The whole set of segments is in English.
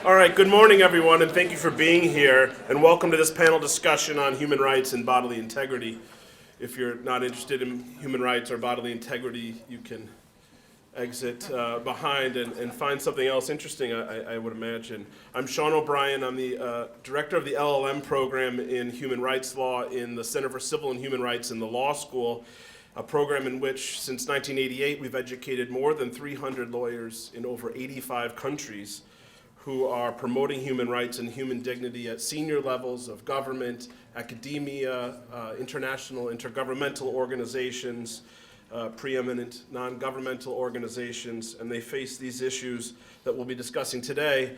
All right, good morning, everyone, and thank you for being here, and welcome to this panel discussion on human rights and bodily integrity. If you're not interested in human rights or bodily integrity, you can exit behind and find something else interesting, I would imagine. I'm Sean O'Brien. I'm the director of the LLM program in human rights law in the Center for Civil and Human Rights in the Law School, a program in which, since 1988, we've educated more than 300 lawyers in over 85 countries who are promoting human rights and human dignity at senior levels of government, academia, international, intergovernmental organizations, preeminent non-governmental organizations, and they face these issues that we'll be discussing today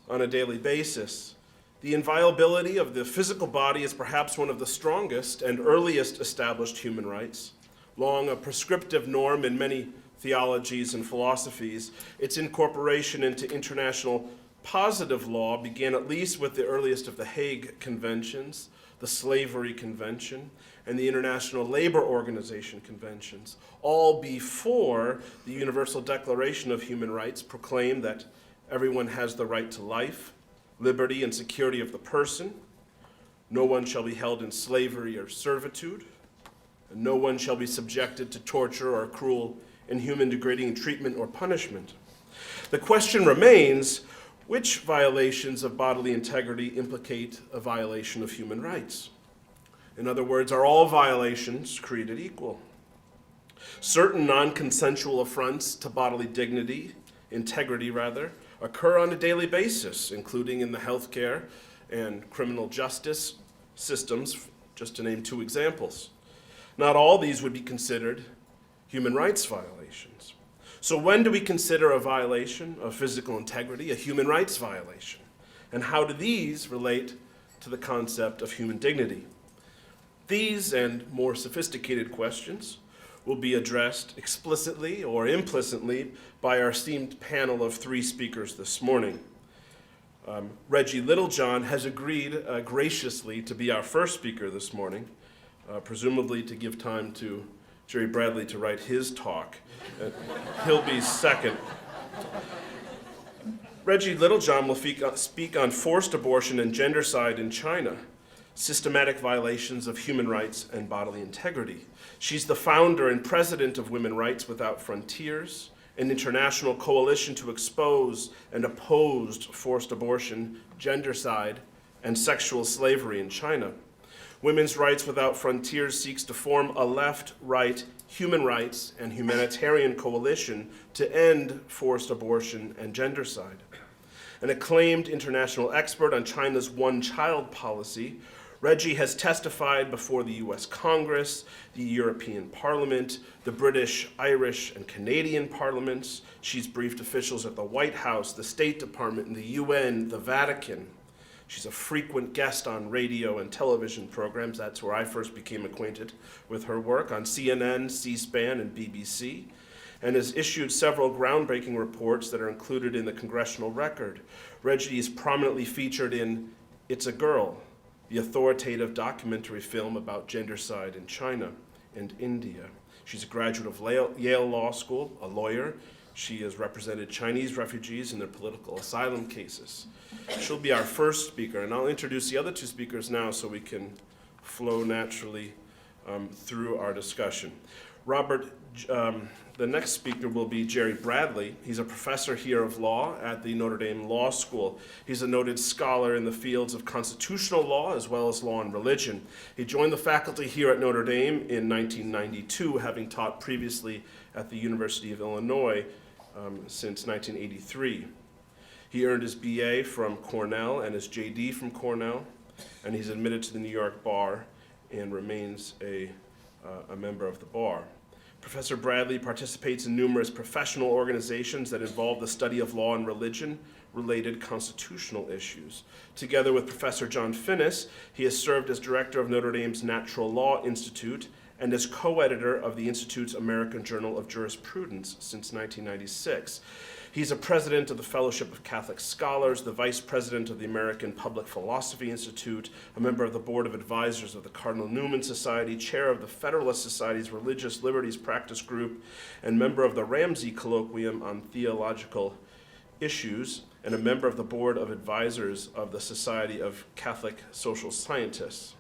on a daily basis. The inviolability of the physical body is perhaps one of the strongest and earliest established human rights. Long a prescriptive norm in many theologies and philosophies, its incorporation into international positive law began at least with the earliest of the Hague Conventions, the Slavery Convention, and the International Labor Organization Conventions, all before the Universal Declaration of Human Rights proclaimed that everyone has the right to life, liberty, and security of the person. No one shall be held in slavery or servitude, and no one shall be subjected to torture or cruel, inhuman, degrading treatment or punishment. The question remains, which violations of bodily integrity implicate a violation of human rights? In other words, are all violations created equal? Certain non-consensual affronts to bodily dignity, integrity rather, occur on a daily basis, including in the healthcare and criminal justice systems, just to name two examples. Not all these would be considered human rights violations. So when do we consider a violation of physical integrity a human rights violation? And how do these relate to the concept of human dignity? These and more sophisticated questions will be addressed explicitly or implicitly by our esteemed panel of three speakers this morning. Reggie Littlejohn has agreed graciously to be our first speaker this morning, presumably to give time to Gerard Bradley to write his talk. He'll be second. Reggie Littlejohn will speak on forced abortion and gendercide in China, systematic violations of human rights and bodily integrity. She's the founder and president of Women Rights Without Frontiers, an international coalition to expose and oppose forced abortion, gendercide, and sexual slavery in China. Women's Rights Without Frontiers seeks to form a left-right human rights and humanitarian coalition to end forced abortion and gendercide. An acclaimed international expert on China's one-child policy, Reggie has testified before the US Congress, the European Parliament, the British, Irish, and Canadian parliaments. She's briefed officials at the White House, the State Department, and the UN, the Vatican. She's a frequent guest on radio and television programs. That's where I first became acquainted with her work, on CNN, C-SPAN, and BBC, and has issued several groundbreaking reports that are included in the Congressional Record. Reggie is prominently featured in It's a Girl, the authoritative documentary film about gendercide in China and India. She's a graduate of Yale Law School, a lawyer. She has represented Chinese refugees in their political asylum cases. She'll be our first speaker, and I'll introduce the other two speakers now so we can flow naturally through our discussion. The next speaker will be Gerard Bradley. He's a professor here of law at the Notre Dame Law School. He's a noted scholar in the fields of constitutional law as well as law and religion. He joined the faculty here at Notre Dame in 1992, having taught previously at the University of Illinois since 1983. He earned his BA from Cornell and his JD from Cornell, and he's admitted to the New York Bar and remains a member of the bar. Professor Bradley participates in numerous professional organizations that involve the study of law and religion-related constitutional issues. Together with Professor John Finnis, he has served as director of Notre Dame's Natural Law Institute and as co-editor of the Institute's American Journal of Jurisprudence since 1996. He's a president of the Fellowship of Catholic Scholars, the vice president of the American Public Philosophy Institute, a member of the board of advisors of the Cardinal Newman Society, chair of the Federalist Society's Religious Liberties Practice Group, and member of the Ramsey Colloquium on Theological Issues, and a member of the Board of Advisors of the Society of Catholic Social Scientists.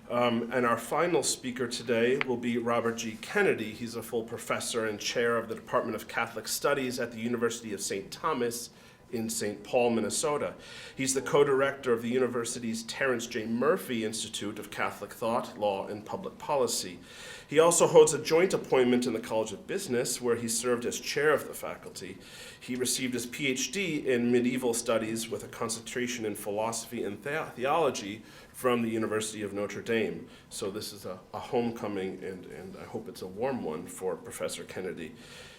And our final speaker today will be Robert G. Kennedy. He's a full professor and chair of the Department of Catholic Studies at the University of St. Thomas in St. Paul, Minnesota. He's the co-director of the university's Terence J. Murphy Institute of Catholic Thought, Law, and Public Policy. He also holds a joint appointment in the College of Business, where he served as chair of the faculty. He received his PhD in medieval studies with a concentration in philosophy and theology from the University of Notre Dame. So this is a homecoming, and I hope it's a warm one for Professor Kennedy.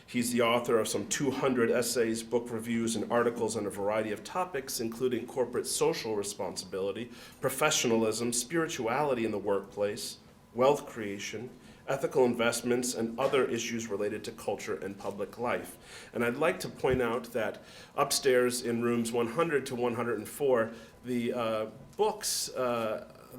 He's the author of some 200 essays, book reviews, and articles on a variety of topics, including corporate social responsibility, professionalism, spirituality in the workplace, wealth creation, ethical investments, and other issues related to culture and public life. And I'd like to point out that upstairs in rooms 100 to 104, the books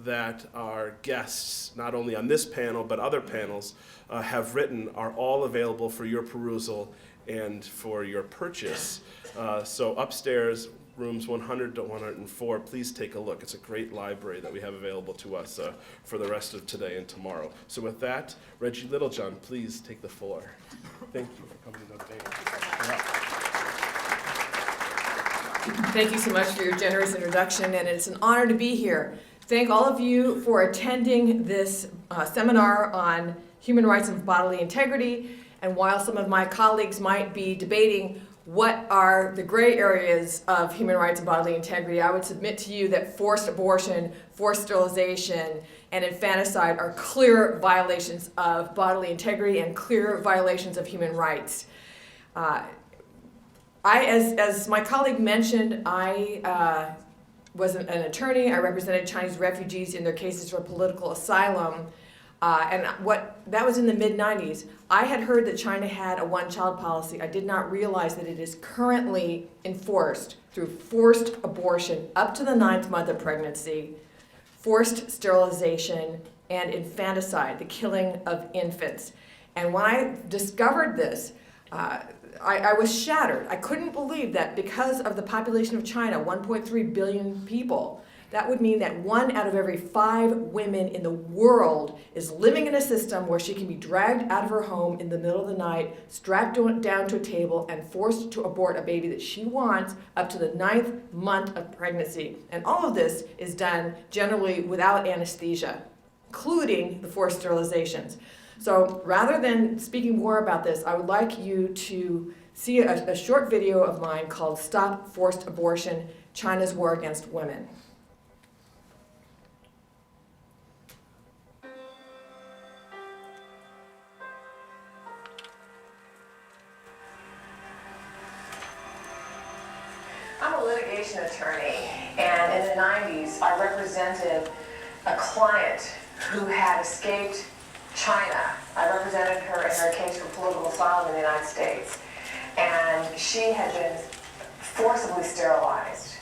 that our guests, not only on this panel but other panels, have written are all available for your perusal and for your purchase. So upstairs, rooms 100 to 104, please take a look. It's a great library that we have available to us for the rest of today and tomorrow. So with that, Reggie Littlejohn, please take the floor. Thank you for coming to Notre Dame. Thank you so much for your generous introduction, and it's an honor to be here. Thank all of you for attending this seminar on human rights and bodily integrity. And while some of my colleagues might be debating what are the gray areas of human rights and bodily integrity, I would submit to you that forced abortion, forced sterilization, and infanticide are clear violations of bodily integrity and clear violations of human rights. As my colleague mentioned, I was an attorney. I represented Chinese refugees in their cases for political asylum. And that was in the mid-90s. I had heard that China had a one-child policy. I did not realize that it is currently enforced through forced abortion up to the 9th month of pregnancy, forced sterilization, and infanticide, the killing of infants. And when I discovered this, I was shattered. I couldn't believe that because of the population of China, 1.3 billion people, that would mean that 1 out of every 5 women in the world is living in a system where she can be dragged out of her home in the middle of the night, strapped down to a table, and forced to abort a baby that she wants up to the 9th month of pregnancy. And all of this is done generally without anesthesia, including the forced sterilizations. So rather than speaking more about this, I would like you to see a short video of mine called Stop Forced Abortion, China's War Against Women. I'm a litigation attorney, and in the 90s, I represented a client who had escaped China. I represented her in her case for political asylum in the United States, and she had been forcibly sterilized.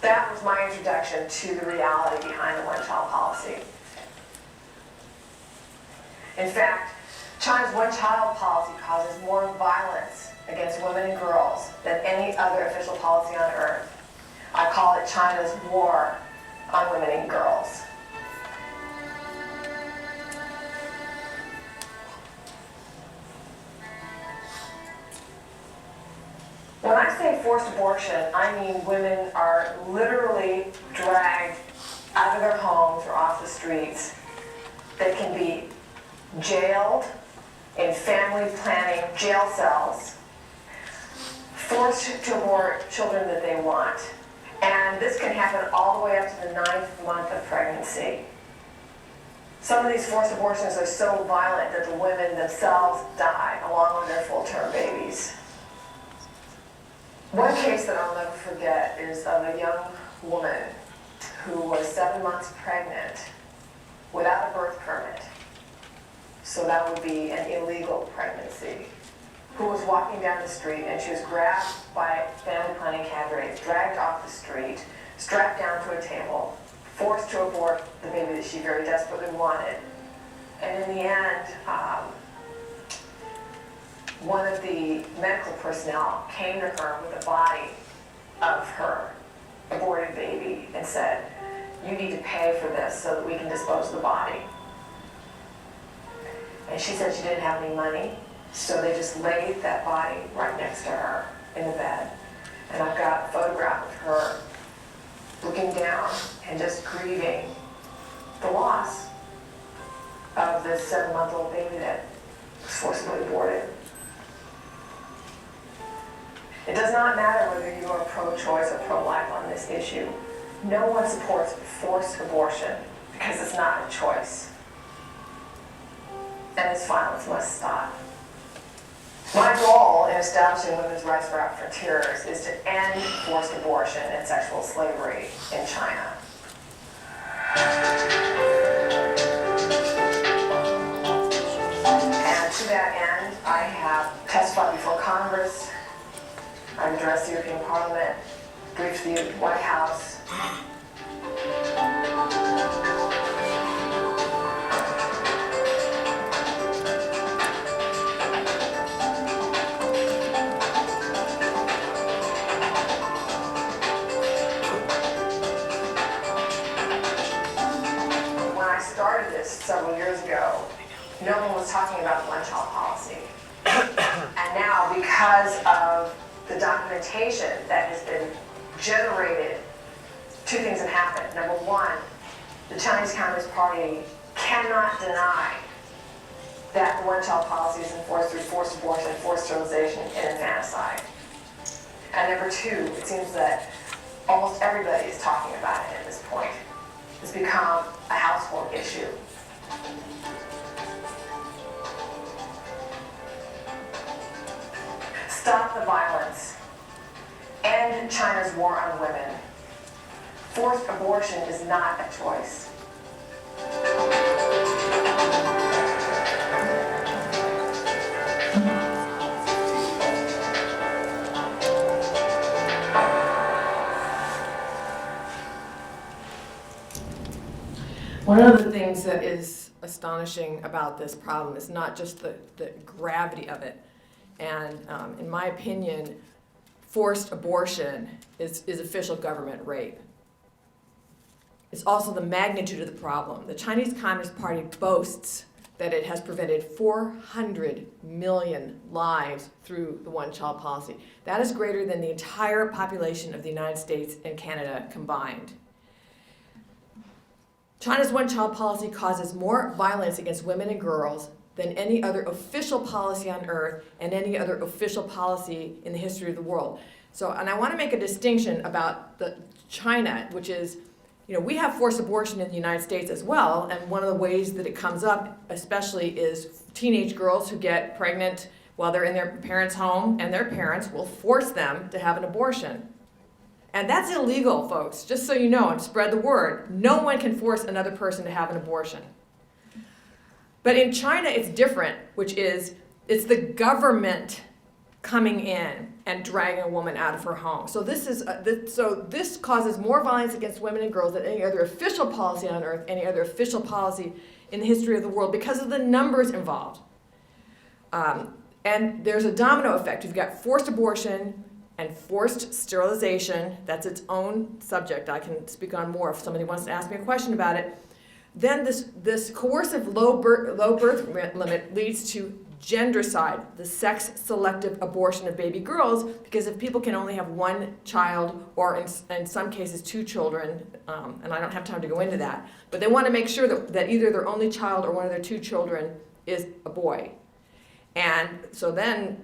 That was my introduction to the reality behind the one-child policy. In fact, China's one-child policy causes more violence against women and girls than any other official policy on earth. I call it China's war on women and girls. When I say forced abortion, I mean women are literally dragged out of their homes or off the streets. They can be jailed in family planning jail cells, forced to abort children that they want. And this can happen all the way up to the 9th month of pregnancy. Some of these forced abortions are so violent that the women themselves die along with their full-term babies. One case that I'll never forget is of a young woman who was 7 months pregnant without a birth permit. So that would be an illegal pregnancy. Who was walking down the street, and she was grabbed by family planning cadres, dragged off the street, strapped down to a table, forced to abort the baby that she very desperately wanted. And in the end, one of the medical personnel came to her with the body of her aborted baby and said, "You need to pay for this so that we can dispose of the body." And she said she didn't have any money, so they just laid that body right next to her in the bed. And I've got a photograph of her looking down and just grieving the loss of this 7-month-old baby that was forcibly aborted. It does not matter whether you are pro-choice or pro-life on this issue. No one supports forced abortion because it's not a choice. And this violence must stop. My goal in establishing women's rights for frontiers is to end forced abortion and sexual slavery in China. And to that end, I have testified before Congress, I've addressed the European Parliament, briefed the White House. When I started this several years ago, no one was talking about the one-child policy. And now, because of the documentation that has been generated, two things have happened. Number one, the Chinese Communist Party cannot deny that the one-child policy is enforced through forced abortion, forced sterilization, and infanticide. And number two, it seems that almost everybody is talking about it at this point. It's become a household issue. Stop the violence. End China's war on women. Forced abortion is not a choice. One of the things that is astonishing about this problem is not just the gravity of it. And in my opinion, forced abortion is official government rape. It's also the magnitude of the problem. The Chinese Communist Party boasts that it has prevented 400 million lives through the one-child policy. That is greater than the entire population of the United States and Canada combined. China's one-child policy causes more violence against women and girls than any other official policy on earth and any other official policy in the history of the world. So, and I want to make a distinction about China, which is, we have forced abortion in the United States as well, and one of the ways that it comes up especially is teenage girls who get pregnant while they're in their parents' home, and their parents will force them to have an abortion. And that's illegal, folks, just so you know, and spread the word. No one can force another person to have an abortion. But in China, it's different, which is, it's the government coming in and dragging a woman out of her home. So this causes more violence against women and girls than any other official policy on earth, any other official policy in the history of the world, because of the numbers involved. And there's a domino effect. You've got forced abortion and forced sterilization. That's its own subject. I can speak on more if somebody wants to ask me a question about it. Then this coercive low birth limit leads to gendercide, the sex-selective abortion of baby girls, because if people can only have one child, or in some cases 2 children, and I don't have time to go into that, but they want to make sure that either their only child or one of their 2 children is a boy. And so then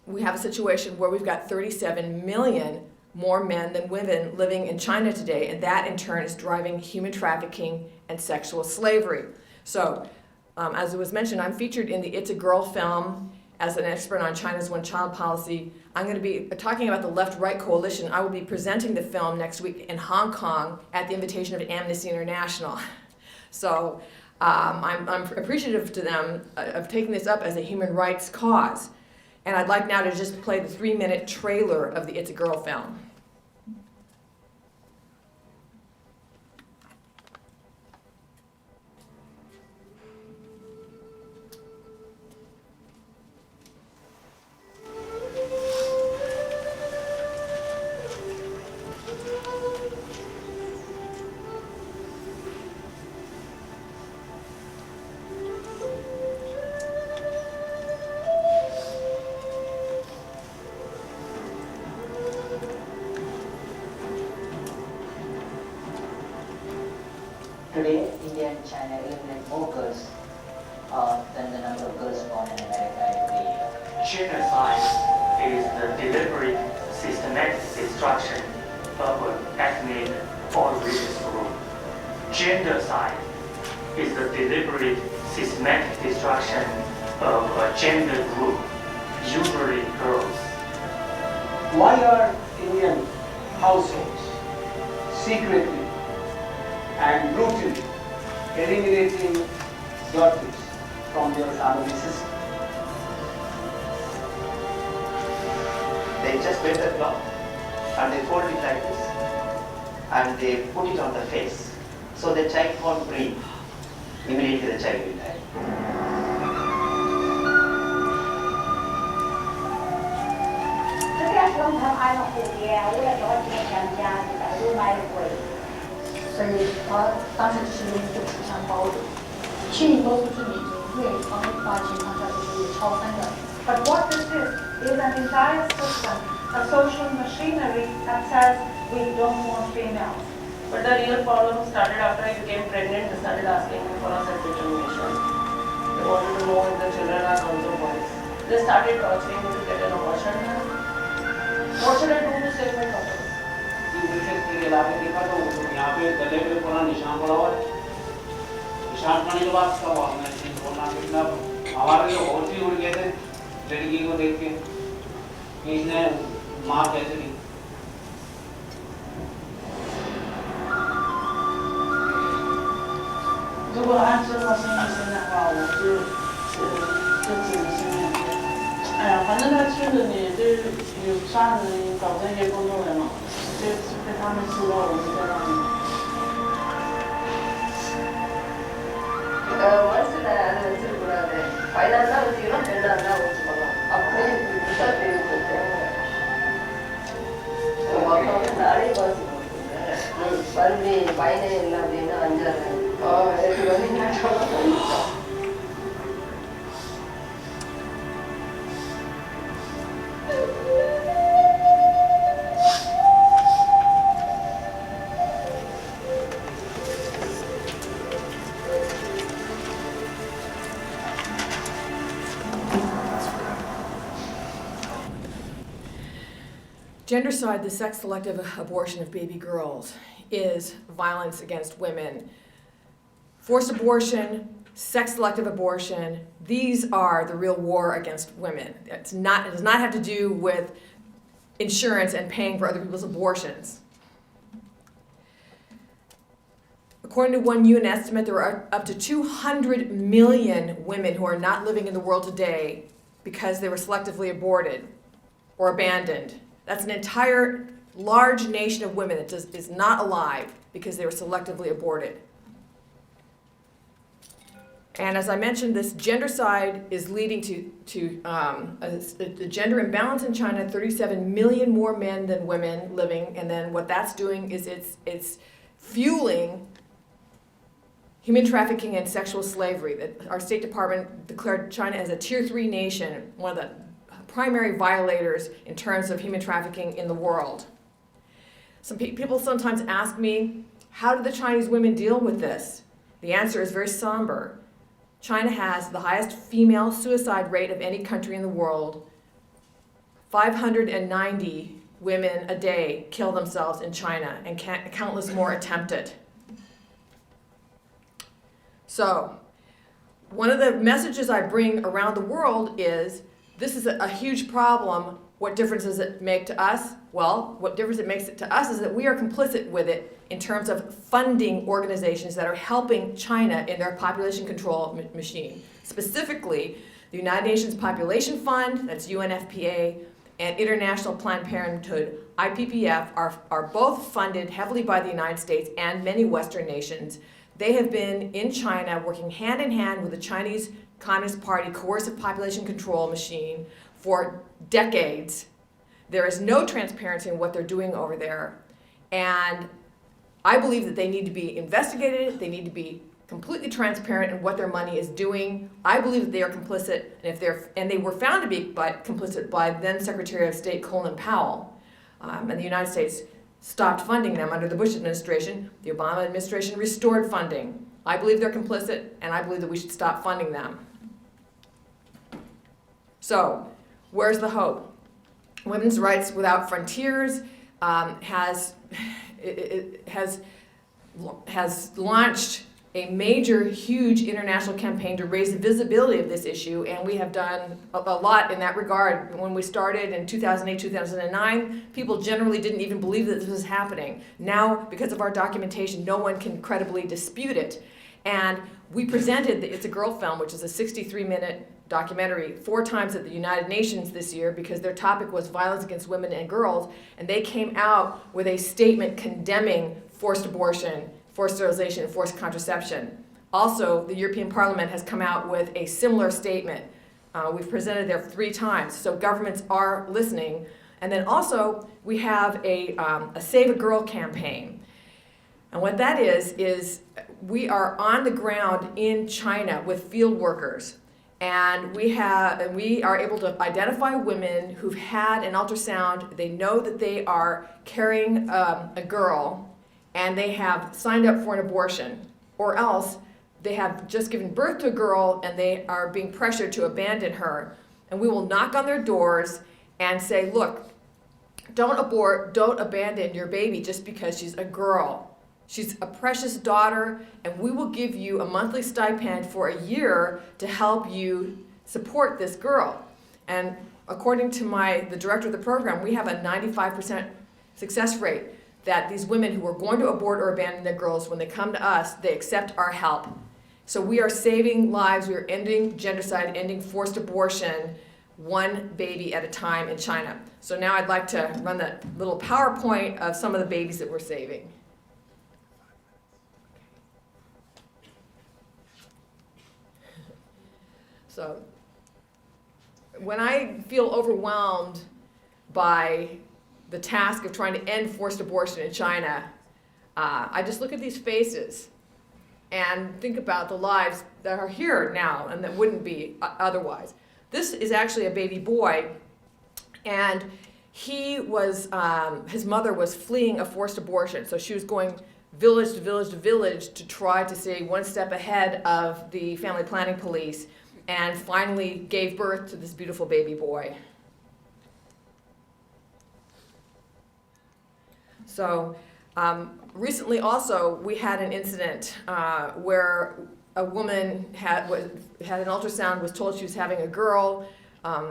we have a situation where we've got 37 million more men than women living in China today, and that in turn is driving human trafficking and sexual slavery. So, as it was mentioned, I'm featured in the It's a Girl film as an expert on China's one-child policy. I'm going to be talking about the Left-Right Coalition. I will be presenting the film next week in Hong Kong at the invitation of Amnesty International. So I'm appreciative to them of taking this up as a human rights cause. And I'd like now to just play the 3-minute trailer of the It's a Girl film. in China eliminate more girls than the number of girls born in America every year. Gendercide is the deliberate, systematic destruction of an ethnic or religious group. Gendercide is the deliberate, systematic destruction of a gender group, usually girls. Why are Indian households secretly and brutally eliminating daughters from their family system? They just wear the cloth and they fold it like this and they put it on the face. So the child won't breathe. Immediately the child will die. But what this is an entire system, a social machinery that says we don't want females. But the real problem started after I became pregnant. They started asking me for a self-determination. They wanted to know if the children are girls or boys. They started torturing me to get an abortion. What should I do to save my daughter? के इलाके देखा तो यहाँ पे गले पे पूरा निशान पड़ा हुआ है। निशान पड़ने के बाद सब ऑर्गेनाइजेशन बोलना कितना हमारे जो और भी उड़ गए थे लड़की को देख के कि इसने माँ कैसे दी।如果按这个生理性的话，我就自己心里面，哎呀，反正他村子里就有杀人搞这些工作人嘛，就被他们知道我们在那里。மனசுல அதை வச்சிருக்கூடாது. ஃபைனான்ஸா வச்சுக்கலாம், பெண்ணாக வச்சுக்கலாம். அப்படியே விட்டா தெரிவிச்சு நாளே வாசி மறுபடி பயனே இல்லை அப்படின்னா அஞ்சாறு எனக்கு வந்து Gendercide, the sex-selective abortion of baby girls, is violence against women. Forced abortion, sex-selective abortion, these are the real war against women. It does not have to do with insurance and paying for other people's abortions. According to one UN estimate, there are up to 200 million women who are not living in the world today because they were selectively aborted or abandoned. That's an entire large nation of women that is not alive because they were selectively aborted. And as I mentioned, this gendercide is leading to the gender imbalance in China, 37 million more men than women living, and then what that's doing is it's fueling human trafficking and sexual slavery. That our State Department declared China as a Tier 3 nation, one of the primary violators in terms of human trafficking in the world. Some people sometimes ask me, how do the Chinese women deal with this? The answer is very somber. China has the highest female suicide rate of any country in the world. 590 women a day kill themselves in China, and countless more attempt it. So, one of the messages I bring around the world is, this is a huge problem. What difference does it make to us? Well, what difference it makes to us is that we are complicit with it in terms of funding organizations that are helping China in their population control machine. Specifically, the United Nations Population Fund, that's UNFPA, and International Planned Parenthood, IPPF, are both funded heavily by the United States and many Western nations. They have been in China working hand in hand with the Chinese Communist Party coercive population control machine for decades. There is no transparency in what they're doing over there. And I believe that they need to be investigated. They need to be completely transparent in what their money is doing. I believe that they are complicit, and they were found to be complicit by then Secretary of State Colin Powell. And the United States stopped funding them under the Bush administration. The Obama administration restored funding. I believe they're complicit, and I believe that we should stop funding them. So, where's the hope? Women's Rights Without Frontiers has launched a major, huge international campaign to raise the visibility of this issue, and we have done a lot in that regard. When we started in 2008, 2009, people generally didn't even believe that this was happening. Now, because of our documentation, no one can credibly dispute it. And we presented the It's a Girl film, which is a 63-minute documentary, 4 times at the United Nations this year because their topic was violence against women and girls, and they came out with a statement condemning forced abortion, forced sterilization, and forced contraception. Also, the European Parliament has come out with a similar statement. We've presented there 3 times, so governments are listening. And then also, we have a Save a Girl campaign. And what that is we are on the ground in China with field workers. And we are able to identify women who've had an ultrasound. They know that they are carrying a girl, and they have signed up for an abortion, or else they have just given birth to a girl and they are being pressured to abandon her. And we will knock on their doors and say, look, don't abort, don't abandon your baby just because she's a girl. She's a precious daughter, and we will give you a monthly stipend for a year to help you support this girl. And according to the director of the program, we have a 95% success rate that these women who are going to abort or abandon their girls, when they come to us, they accept our help. So we are saving lives, we are ending gendercide, ending forced abortion, 1 baby at a time in China. So now I'd like to run that little PowerPoint of some of the babies that we're saving. So when I feel overwhelmed by the task of trying to end forced abortion in China, I just look at these faces and think about the lives that are here now and that wouldn't be otherwise. This is actually a baby boy, and he was, his mother was fleeing a forced abortion, so she was going village to village to village to try to stay 1 step ahead of the family planning police, and finally gave birth to this beautiful baby boy. So recently also we had an incident where a woman had an ultrasound, was told she was having a girl,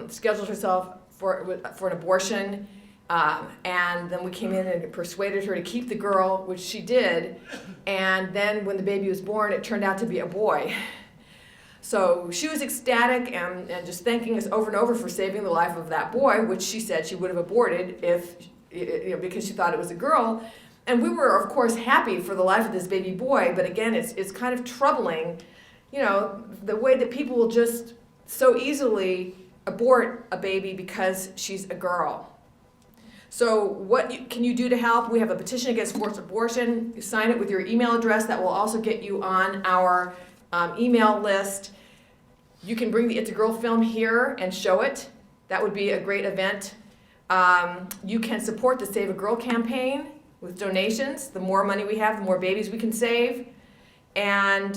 scheduled herself for an abortion, and then we came in and persuaded her to keep the girl, which she did, and then when the baby was born, it turned out to be a boy. So she was ecstatic and just thanking us over and over for saving the life of that boy, which she said she would have aborted if, because she thought it was a girl. And we were, of course, happy for the life of this baby boy, but again, it's kind of troubling, the way that people will just so easily abort a baby because she's a girl. So what can you do to help? We have a petition against forced abortion. You sign it with your email address. That will also get you on our email list. You can bring the It's a Girl film here and show it. That would be a great event. You can support the Save a Girl campaign with donations. The more money we have, the more babies we can save. And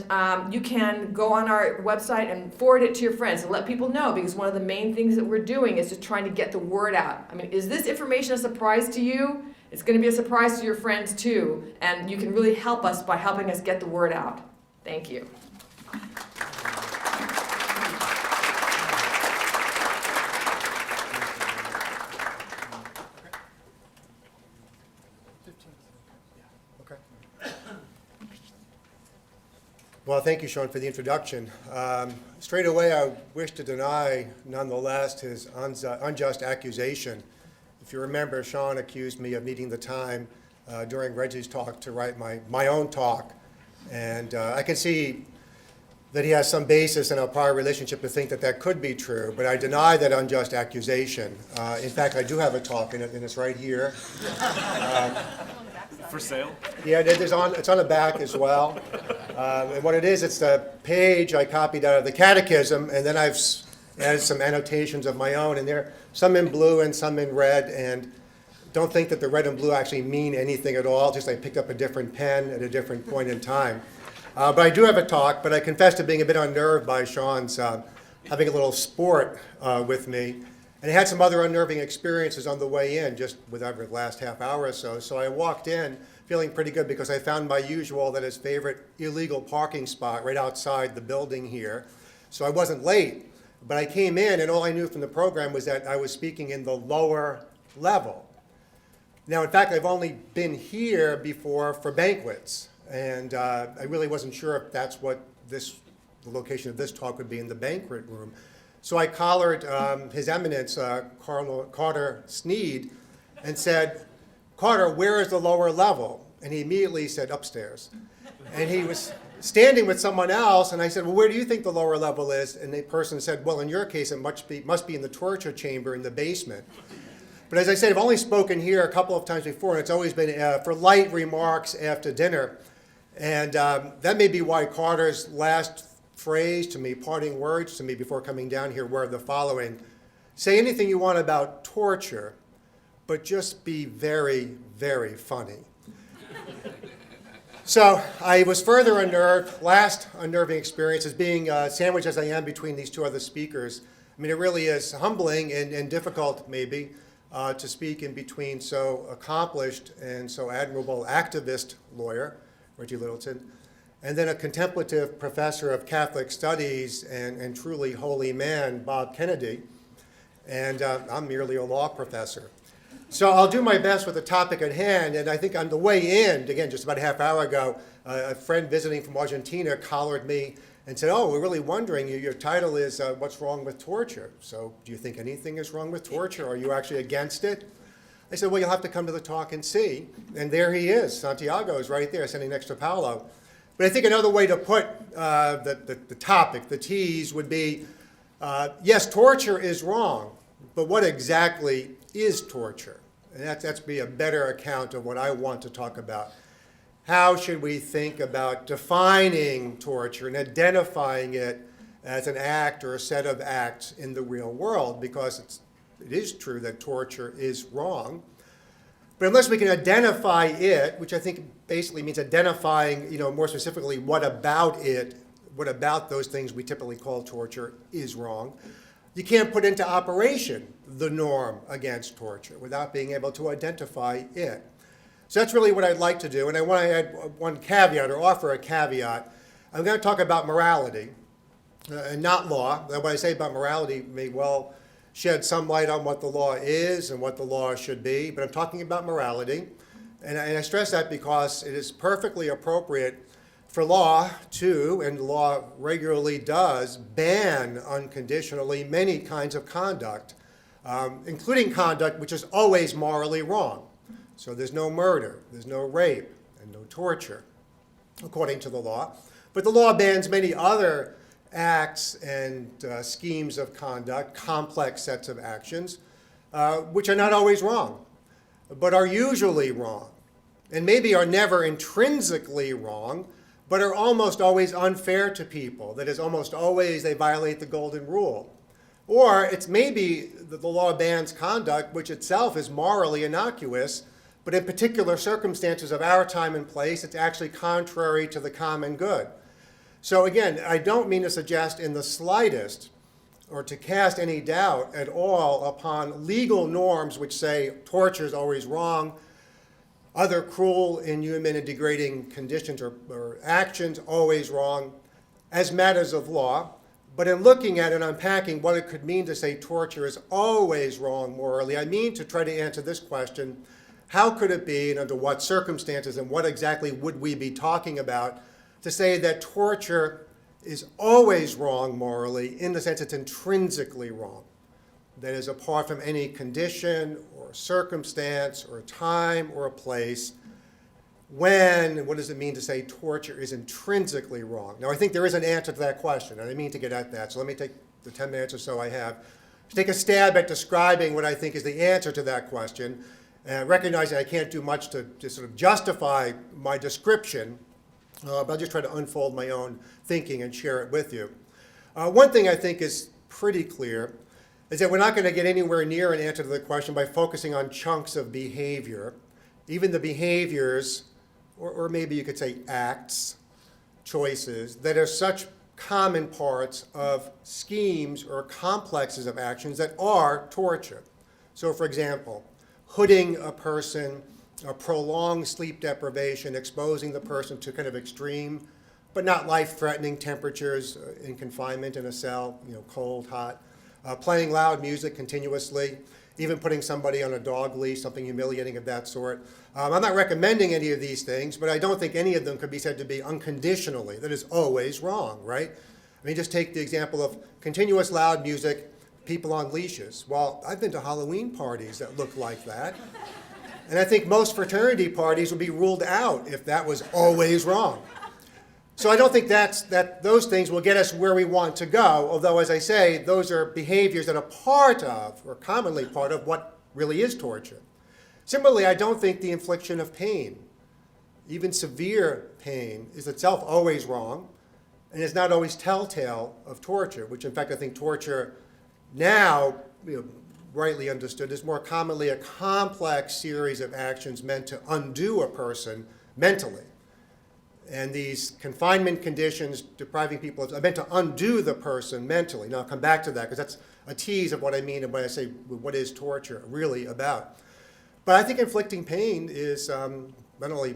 you can go on our website and forward it to your friends and let people know, because one of the main things that we're doing is just trying to get the word out. I mean, is this information a surprise to you? It's going to be a surprise to your friends too. And you can really help us by helping us get the word out. Thank you. Well, thank you, Sean, for the introduction. Straight away, I wish to deny, nonetheless, his unjust accusation. If you remember, Sean accused me of needing the time during Reggie's talk to write my own talk. And I can see that he has some basis in our prior relationship to think that that could be true, but I deny that unjust accusation. In fact, I do have a talk, and it's right here. For sale? Yeah, it's on the back as well. And what it is, it's the page I copied out of the catechism, and then I've added some annotations of my own, and they're some in blue and some in red, and don't think that the red and blue actually mean anything at all, just I picked up a different pen at a different point in time. But I do have a talk, but I confess to being a bit unnerved by Sean's having a little sport with me. And he had some other unnerving experiences on the way in, just within the last half hour or so. So I walked in feeling pretty good because I found my usual, that is, favorite illegal parking spot right outside the building here. So I wasn't late. But I came in, and all I knew from the program was that I was speaking in the lower level. Now, in fact, I've only been here before for banquets, and I really wasn't sure if that's what the location of this talk would be, in the banquet room. So I collared His Eminence, Carter Sneed, and said, "Carter, where is the lower level?" And he immediately said, "Upstairs." And he was standing with someone else, and I said, "Well, where do you think the lower level is?" And the person said, "Well, in your case, it must be in the torture chamber in the basement." But as I said, I've only spoken here a couple of times before, and it's always been for light remarks after dinner. And that may be why Carter's last phrase to me, parting words to me before coming down here, were the following: "Say anything you want about torture, but just be very, very funny." So I was further unnerved. Last unnerving experience is being sandwiched as I am between these two other speakers. I mean, it really is humbling and difficult, maybe, to speak in between so accomplished and so admirable activist lawyer, Reggie Littlejohn, and then a contemplative professor of Catholic studies and truly holy man, Bob Kennedy. And I'm merely a law professor. So I'll do my best with the topic at hand, and I think on the way in, again, just about a half hour ago, a friend visiting from Argentina collared me and said, "Oh, we're really wondering, your title is What's Wrong with Torture? So do you think anything is wrong with torture? Are you actually against it?" I said, "Well, you'll have to come to the talk and see." And there he is. Santiago is right there, sitting next to Paolo. But I think another way to put the topic, the tease, would be, yes, torture is wrong, but what exactly is torture? And that's be a better account of what I want to talk about. How should we think about defining torture and identifying it as an act or a set of acts in the real world? Because it is true that torture is wrong. But unless we can identify it, which I think basically means identifying, more specifically, what about those things we typically call torture is wrong, you can't put into operation the norm against torture without being able to identify it. So that's really what I'd like to do. And I want to add one caveat, or offer a caveat. I'm going to talk about morality and not law. Now, what I say about morality may well shed some light on what the law is and what the law should be, but I'm talking about morality. And I stress that because it is perfectly appropriate for law to, and law regularly does, ban unconditionally many kinds of conduct, including conduct which is always morally wrong. So there's no murder, there's no rape, and no torture, according to the law. But the law bans many other acts and schemes of conduct, complex sets of actions, which are not always wrong, but are usually wrong, and maybe are never intrinsically wrong, but are almost always unfair to people. That is, almost always they violate the golden rule. Or it's maybe that the law bans conduct which itself is morally innocuous, but in particular circumstances of our time and place, it's actually contrary to the common good. So again, I don't mean to suggest in the slightest or to cast any doubt at all upon legal norms which say torture is always wrong, other cruel, inhuman, and degrading conditions or actions always wrong, as matters of law. But in looking at and unpacking what it could mean to say torture is always wrong morally, I mean to try to answer this question: how could it be, and under what circumstances, and what exactly would we be talking about to say that torture is always wrong morally, in the sense it's intrinsically wrong? That is, apart from any condition or circumstance or time or a place, when, what does it mean to say torture is intrinsically wrong? Now, I think there is an answer to that question, and I mean to get at that. So let me take the 10 minutes or so I have to take a stab at describing what I think is the answer to that question, recognizing I can't do much to sort of justify my description, but I'll just try to unfold my own thinking and share it with you. One thing I think is pretty clear is that we're not going to get anywhere near an answer to the question by focusing on chunks of behavior, even the behaviors, or maybe you could say acts, choices that are such common parts of schemes or complexes of actions that are torture. So for example, hooding a person, a prolonged sleep deprivation, exposing the person to kind of extreme but not life-threatening temperatures in confinement in a cell, cold, hot, playing loud music continuously, even putting somebody on a dog leash, something humiliating of that sort. I'm not recommending any of these things, but I don't think any of them could be said to be unconditionally. That is always wrong, right? I mean, just take the example of continuous loud music, people on leashes. Well, I've been to Halloween parties that look like that. And I think most fraternity parties would be ruled out if that was always wrong. So I don't think that those things will get us where we want to go, although, as I say, those are behaviors that are part of, or commonly part of, what really is torture. Similarly, I don't think the infliction of pain, even severe pain, is itself always wrong, and is not always telltale of torture, which in fact I think torture now, rightly understood, is more commonly a complex series of actions meant to undo a person mentally. And these confinement conditions depriving people are meant to undo the person mentally. Now I'll come back to that because that's a tease of what I mean when I say what is torture really about. But I think inflicting pain is not only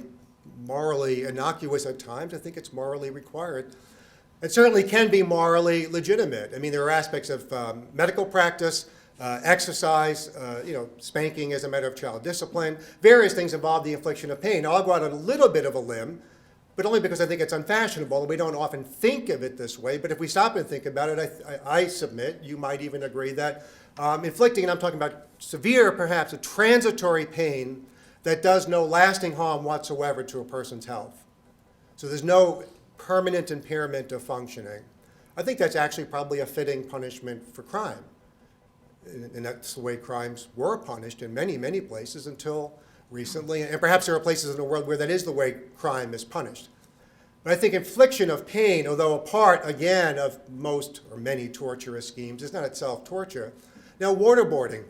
morally innocuous at times, I think it's morally required. It certainly can be morally legitimate. I mean, there are aspects of medical practice, exercise, spanking as a matter of child discipline, various things involve the infliction of pain. Now, I'll go out on a little bit of a limb, but only because I think it's unfashionable and we don't often think of it this way. But if we stop and think about it, I submit, you might even agree that inflicting, and I'm talking about severe, perhaps, a transitory pain that does no lasting harm whatsoever to a person's health. So there's no permanent impairment of functioning. I think that's actually probably a fitting punishment for crime. And that's the way crimes were punished in many, many places until recently. And perhaps there are places in the world where that is the way crime is punished. But I think infliction of pain, although a part, again, of most or many torturous schemes, is not itself torture. Now, waterboarding,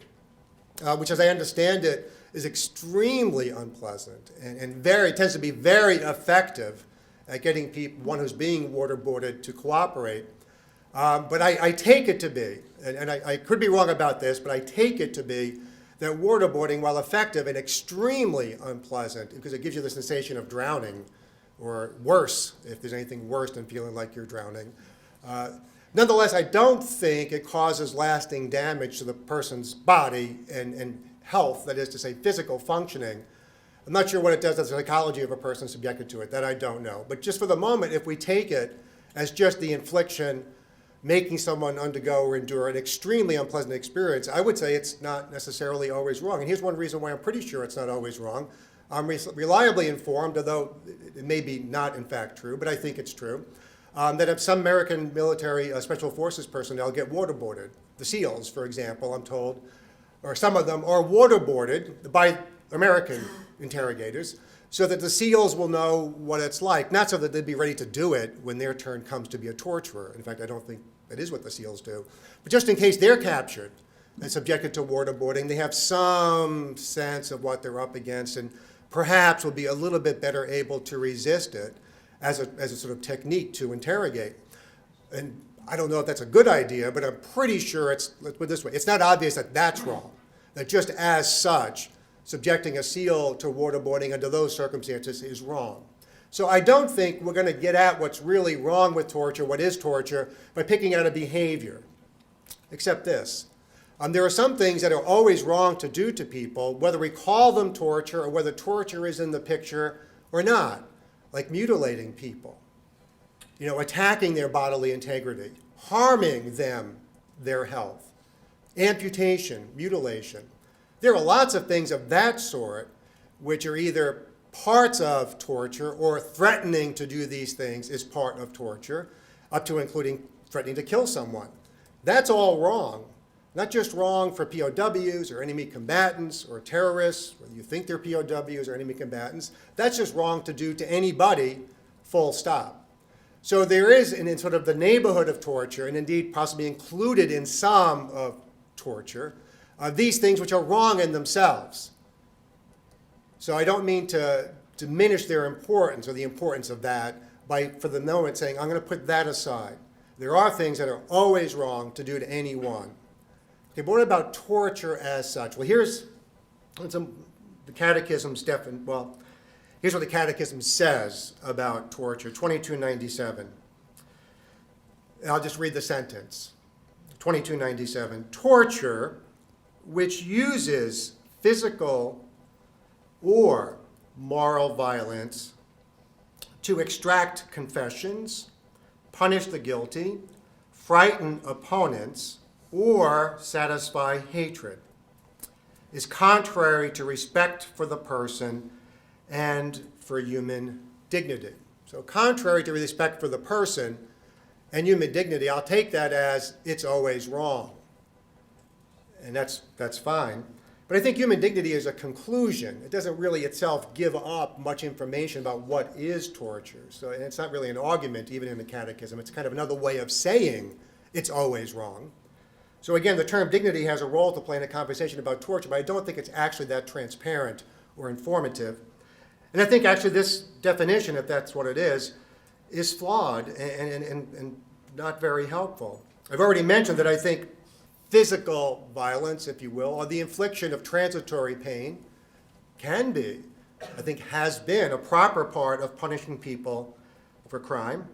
which as I understand it, is extremely unpleasant and tends to be very effective at getting one who's being waterboarded to cooperate. But I take it to be, and I could be wrong about this, but I take it to be that waterboarding, while effective and extremely unpleasant, because it gives you the sensation of drowning, or worse, if there's anything worse than feeling like you're drowning. Nonetheless, I don't think it causes lasting damage to the person's body and health, that is to say, physical functioning. I'm not sure what it does to the psychology of a person subjected to it. That I don't know. But just for the moment, if we take it as just the infliction, making someone undergo or endure an extremely unpleasant experience, I would say it's not necessarily always wrong. And here's one reason why I'm pretty sure it's not always wrong. I'm reliably informed, although it may be not in fact true, but I think it's true, that if some American military special forces personnel get waterboarded, the SEALs, for example, I'm told, or some of them are waterboarded by American interrogators, so that the SEALs will know what it's like, not so that they'd be ready to do it when their turn comes to be a torturer. In fact, I don't think that is what the SEALs do. But just in case they're captured and subjected to waterboarding, they have some sense of what they're up against and perhaps will be a little bit better able to resist it as a sort of technique to interrogate. And I don't know if that's a good idea, but I'm pretty sure let's put it this way, it's not obvious that that's wrong, that just as such, subjecting a SEAL to waterboarding under those circumstances is wrong. So I don't think we're going to get at what's really wrong with torture, what is torture, by picking out a behavior, except this. There are some things that are always wrong to do to people, whether we call them torture or whether torture is in the picture or not, like mutilating people, attacking their bodily integrity, harming them, their health, amputation, mutilation. There are lots of things of that sort which are either parts of torture or threatening to do these things is part of torture, up to including threatening to kill someone. That's all wrong. Not just wrong for POWs or enemy combatants or terrorists, whether you think they're POWs or enemy combatants. That's just wrong to do to anybody, full stop. So there is, in sort of the neighborhood of torture, and indeed possibly included in some of torture, these things which are wrong in themselves. So I don't mean to diminish their importance or the importance of that, for the moment saying, I'm going to put that aside. There are things that are always wrong to do to anyone. Okay, but what about torture as such? Well, here's the Catechism's here's what the Catechism says about torture, 2297. And I'll just read the sentence. 2297, torture, which uses physical or moral violence to extract confessions, punish the guilty, frighten opponents, or satisfy hatred, is contrary to respect for the person and for human dignity. So contrary to respect for the person and human dignity, I'll take that as it's always wrong. And that's fine. But I think human dignity is a conclusion. It doesn't really itself give up much information about what is torture. So, and it's not really an argument even in the Catechism. It's kind of another way of saying it's always wrong. So again, the term dignity has a role to play in a conversation about torture, but I don't think it's actually that transparent or informative. And I think actually this definition, if that's what it is flawed and not very helpful. I've already mentioned that I think physical violence, if you will, or the infliction of transitory pain can be, I think has been, a proper part of punishing people for crime.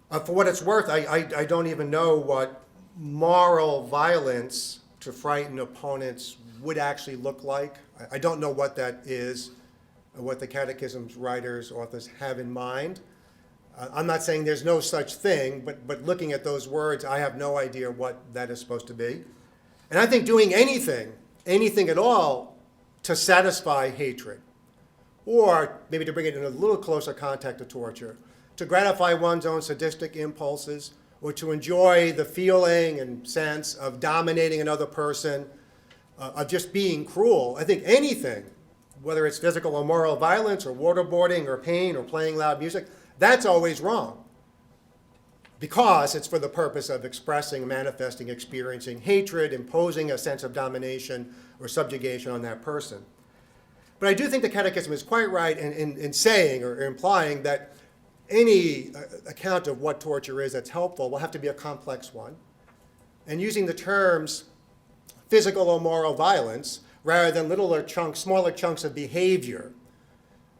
For what it's worth, I don't even know what moral violence to frighten opponents would actually look like. I don't know what that is, what the Catechism's writers, authors have in mind. I'm not saying there's no such thing, but looking at those words, I have no idea what that is supposed to be. And I think doing anything at all to satisfy hatred, or maybe to bring it in a little closer contact to torture, to gratify one's own sadistic impulses, or to enjoy the feeling and sense of dominating another person, of just being cruel. I think anything, whether it's physical or moral violence, or waterboarding, or pain, or playing loud music, that's always wrong, because it's for the purpose of expressing, manifesting, experiencing hatred, imposing a sense of domination or subjugation on that person. But I do think the Catechism is quite right in saying or implying that any account of what torture is that's helpful will have to be a complex one. And using the terms physical or moral violence rather than smaller chunks of behavior,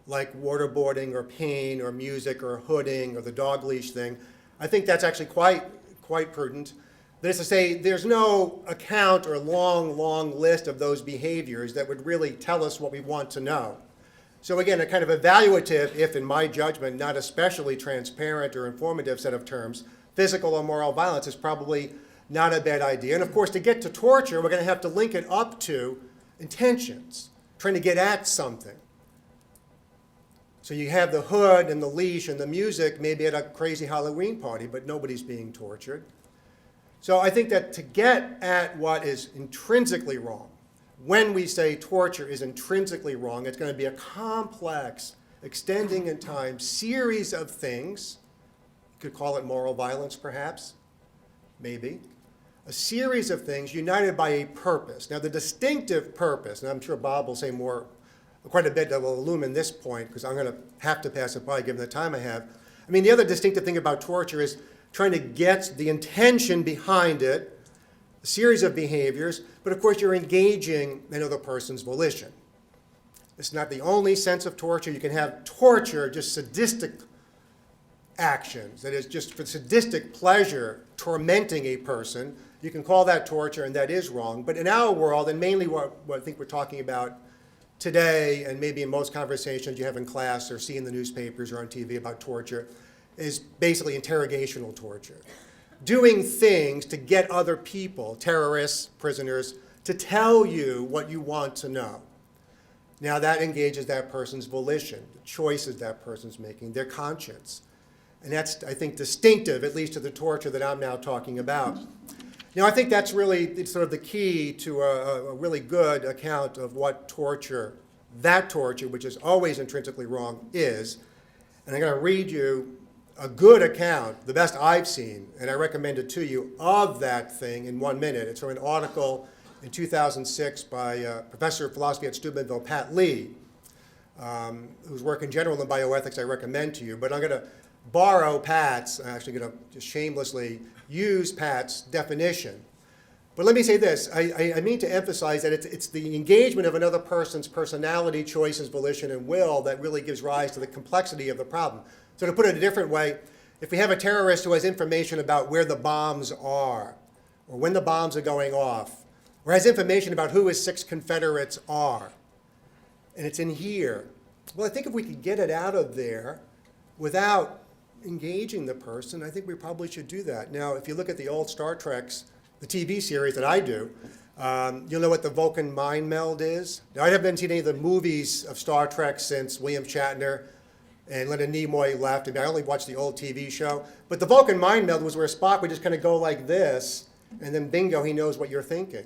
like waterboarding or pain or music or hooding or the dog leash thing, I think that's actually quite prudent. That is to say, there's no account or long list of those behaviors that would really tell us what we want to know. So again, a kind of evaluative, if in my judgment, not especially transparent or informative set of terms, physical or moral violence is probably not a bad idea. And of course, to get to torture, we're going to have to link it up to intentions, trying to get at something. So you have the hood and the leash and the music maybe at a crazy Halloween party, but nobody's being tortured. So I think that to get at what is intrinsically wrong, when we say torture is intrinsically wrong, it's going to be a complex, extending in time series of things. You could call it moral violence, perhaps, maybe. A series of things united by a purpose. Now, the distinctive purpose, and I'm sure Bob will say quite a bit that will illumine this point, because I'm going to have to pass it by given the time I have. I mean, the other distinctive thing about torture is trying to get the intention behind it, a series of behaviors, but of course you're engaging another person's volition. It's not the only sense of torture. You can have torture, just sadistic actions, that is just for sadistic pleasure, tormenting a person. You can call that torture, and that is wrong. But in our world, and mainly what I think we're talking about today, and maybe in most conversations you have in class or see in the newspapers or on TV about torture, is basically interrogational torture. Doing things to get other people, terrorists, prisoners, to tell you what you want to know. Now that engages that person's volition, the choices that person's making, their conscience. And that's, I think, distinctive, at least to the torture that I'm now talking about. Now, I think that's really sort of the key to a really good account of what torture, that torture, which is always intrinsically wrong, is. And I'm going to read you a good account, the best I've seen, and I recommend it to you, of that thing in 1 minute. It's from an article in 2006 by Professor of Philosophy at Steubenville, Pat Lee, whose work in general in bioethics I recommend to you, but I'm going to borrow Pat's, I'm actually going to just shamelessly use Pat's definition. But let me say this, I mean to emphasize that it's the engagement of another person's personality, choices, volition, and will that really gives rise to the complexity of the problem. So to put it a different way, if we have a terrorist who has information about where the bombs are, or when the bombs are going off, or has information about who his 6 Confederates are, and it's in here, well, I think if we could get it out of there without engaging the person, I think we probably should do that. Now, if you look at the old Star Treks, the TV series that I do, you'll know what the Vulcan mind meld is. Now, I haven't seen any of the movies of Star Trek since William Shatner and Leonard Nimoy left. I mean, I only watched the old TV show. But the Vulcan mind meld was where Spock would just kind of go like this, and then bingo, he knows what you're thinking.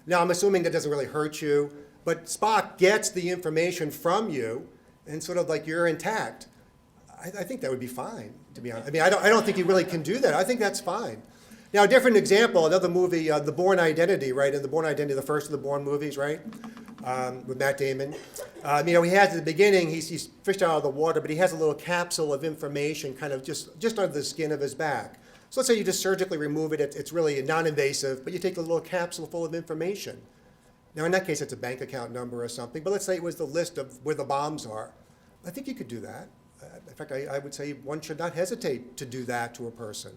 Now, I'm assuming that doesn't really hurt you, but Spock gets the information from you, and sort of like you're intact. I think that would be fine, to be honest. I mean, I don't think you really can do that. I think that's fine. Now, a different example, another movie, The Bourne Identity, right? In The Bourne Identity, the first of the Bourne movies, right? With Matt Damon. He has at the beginning, he's fished out of the water, but he has a little capsule of information kind of just under the skin of his back. So let's say you just surgically remove it. It's really non-invasive, but you take a little capsule full of information. Now, in that case, it's a bank account number or something, but let's say it was the list of where the bombs are. I think you could do that. In fact, I would say one should not hesitate to do that to a person.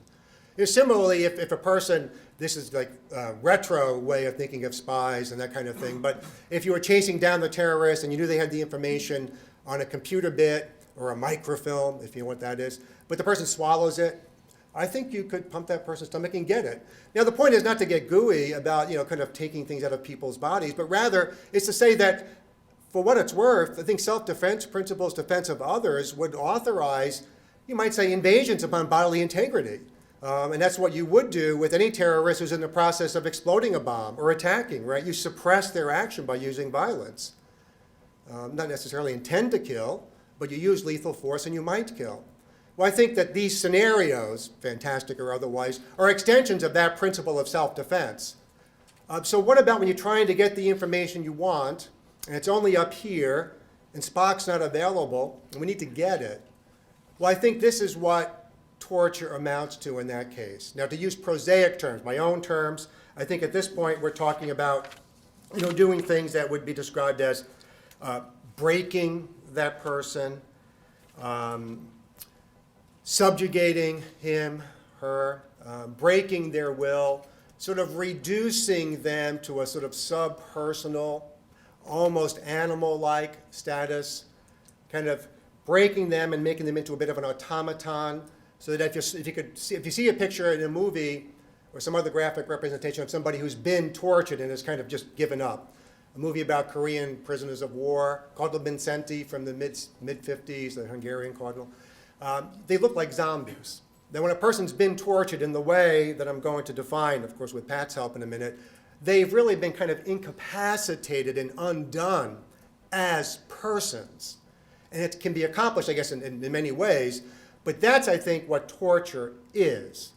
Similarly, if a person, this is like a retro way of thinking of spies and that kind of thing, but if you were chasing down the terrorists and you knew they had the information on a computer bit or a microfilm, if you know what that is, but the person swallows it, I think you could pump that person's stomach and get it. Now, the point is not to get gooey about, kind of taking things out of people's bodies, but rather it's to say that for what it's worth, I think self-defense principles, defense of others, would authorize, you might say, invasions upon bodily integrity. And that's what you would do with any terrorist who's in the process of exploding a bomb or attacking, right? You suppress their action by using violence. Not necessarily intend to kill, but you use lethal force and you might kill. Well, I think that these scenarios, fantastic or otherwise, are extensions of that principle of self-defense. So what about when you're trying to get the information you want, and it's only up here, and Spock's not available, and we need to get it? Well, I think this is what torture amounts to in that case. Now, to use prosaic terms, my own terms, I think at this point we're talking about, doing things that would be described as breaking that person, subjugating him, her, breaking their will, sort of reducing them to a sort of subpersonal, almost animal-like status, kind of breaking them and making them into a bit of an automaton, so that if you see a picture in a movie or some other graphic representation of somebody who's been tortured and has kind of just given up, a movie about Korean prisoners of war, Cardinal Vincenti from the mid-50s, the Hungarian cardinal, they look like zombies. Then when a person's been tortured in the way that I'm going to define, of course with Pat's help in a minute, they've really been kind of incapacitated and undone as persons. And it can be accomplished, I guess, in many ways, but that's, I think, what torture is.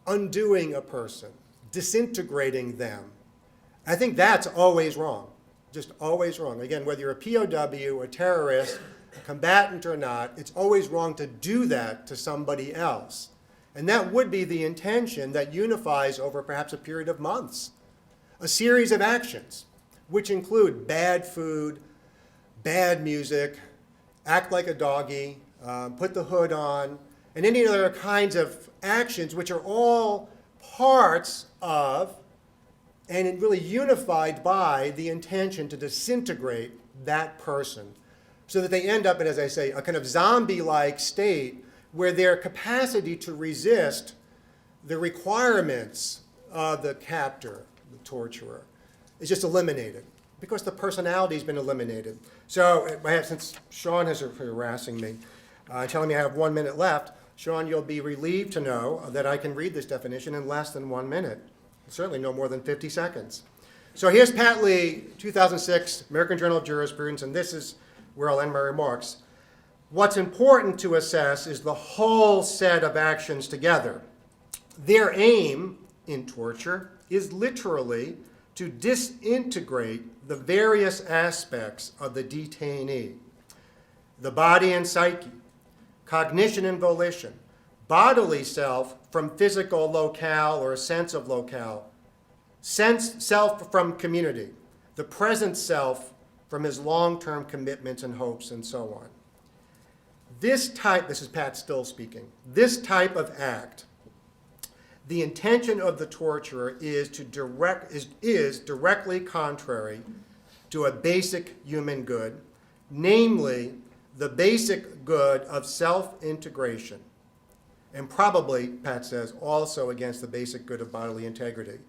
Undoing a person, disintegrating them. I think that's always wrong, just always wrong. Again, whether you're a POW, a terrorist, a combatant or not, it's always wrong to do that to somebody else. And that would be the intention that unifies over perhaps a period of months. A series of actions, which include bad food, bad music, act like a doggy, put the hood on, and any other kinds of actions which are all parts of and really unified by the intention to disintegrate that person so that they end up in, as I say, a kind of zombie-like state where their capacity to resist the requirements of the captor, the torturer, is just eliminated because the personality has been eliminated. So since Sean is harassing me, telling me I have 1 minute left, Sean, you'll be relieved to know that I can read this definition in less than 1 minute. Certainly no more than 50 seconds. So here's Pat Lee, 2006, American Journal of Jurisprudence, and this is where I'll end my remarks. What's important to assess is the whole set of actions together. Their aim in torture is literally to disintegrate the various aspects of the detainee. the body and psyche, cognition and volition, bodily self from physical locale or a sense of locale, self from community, the present self from his long-term commitments and hopes, and so on. This is Pat Still speaking, this type of act, the intention of the torturer is directly contrary to a basic human good, namely the basic good of self-integration, and probably, Pat says, also against the basic good of bodily integrity.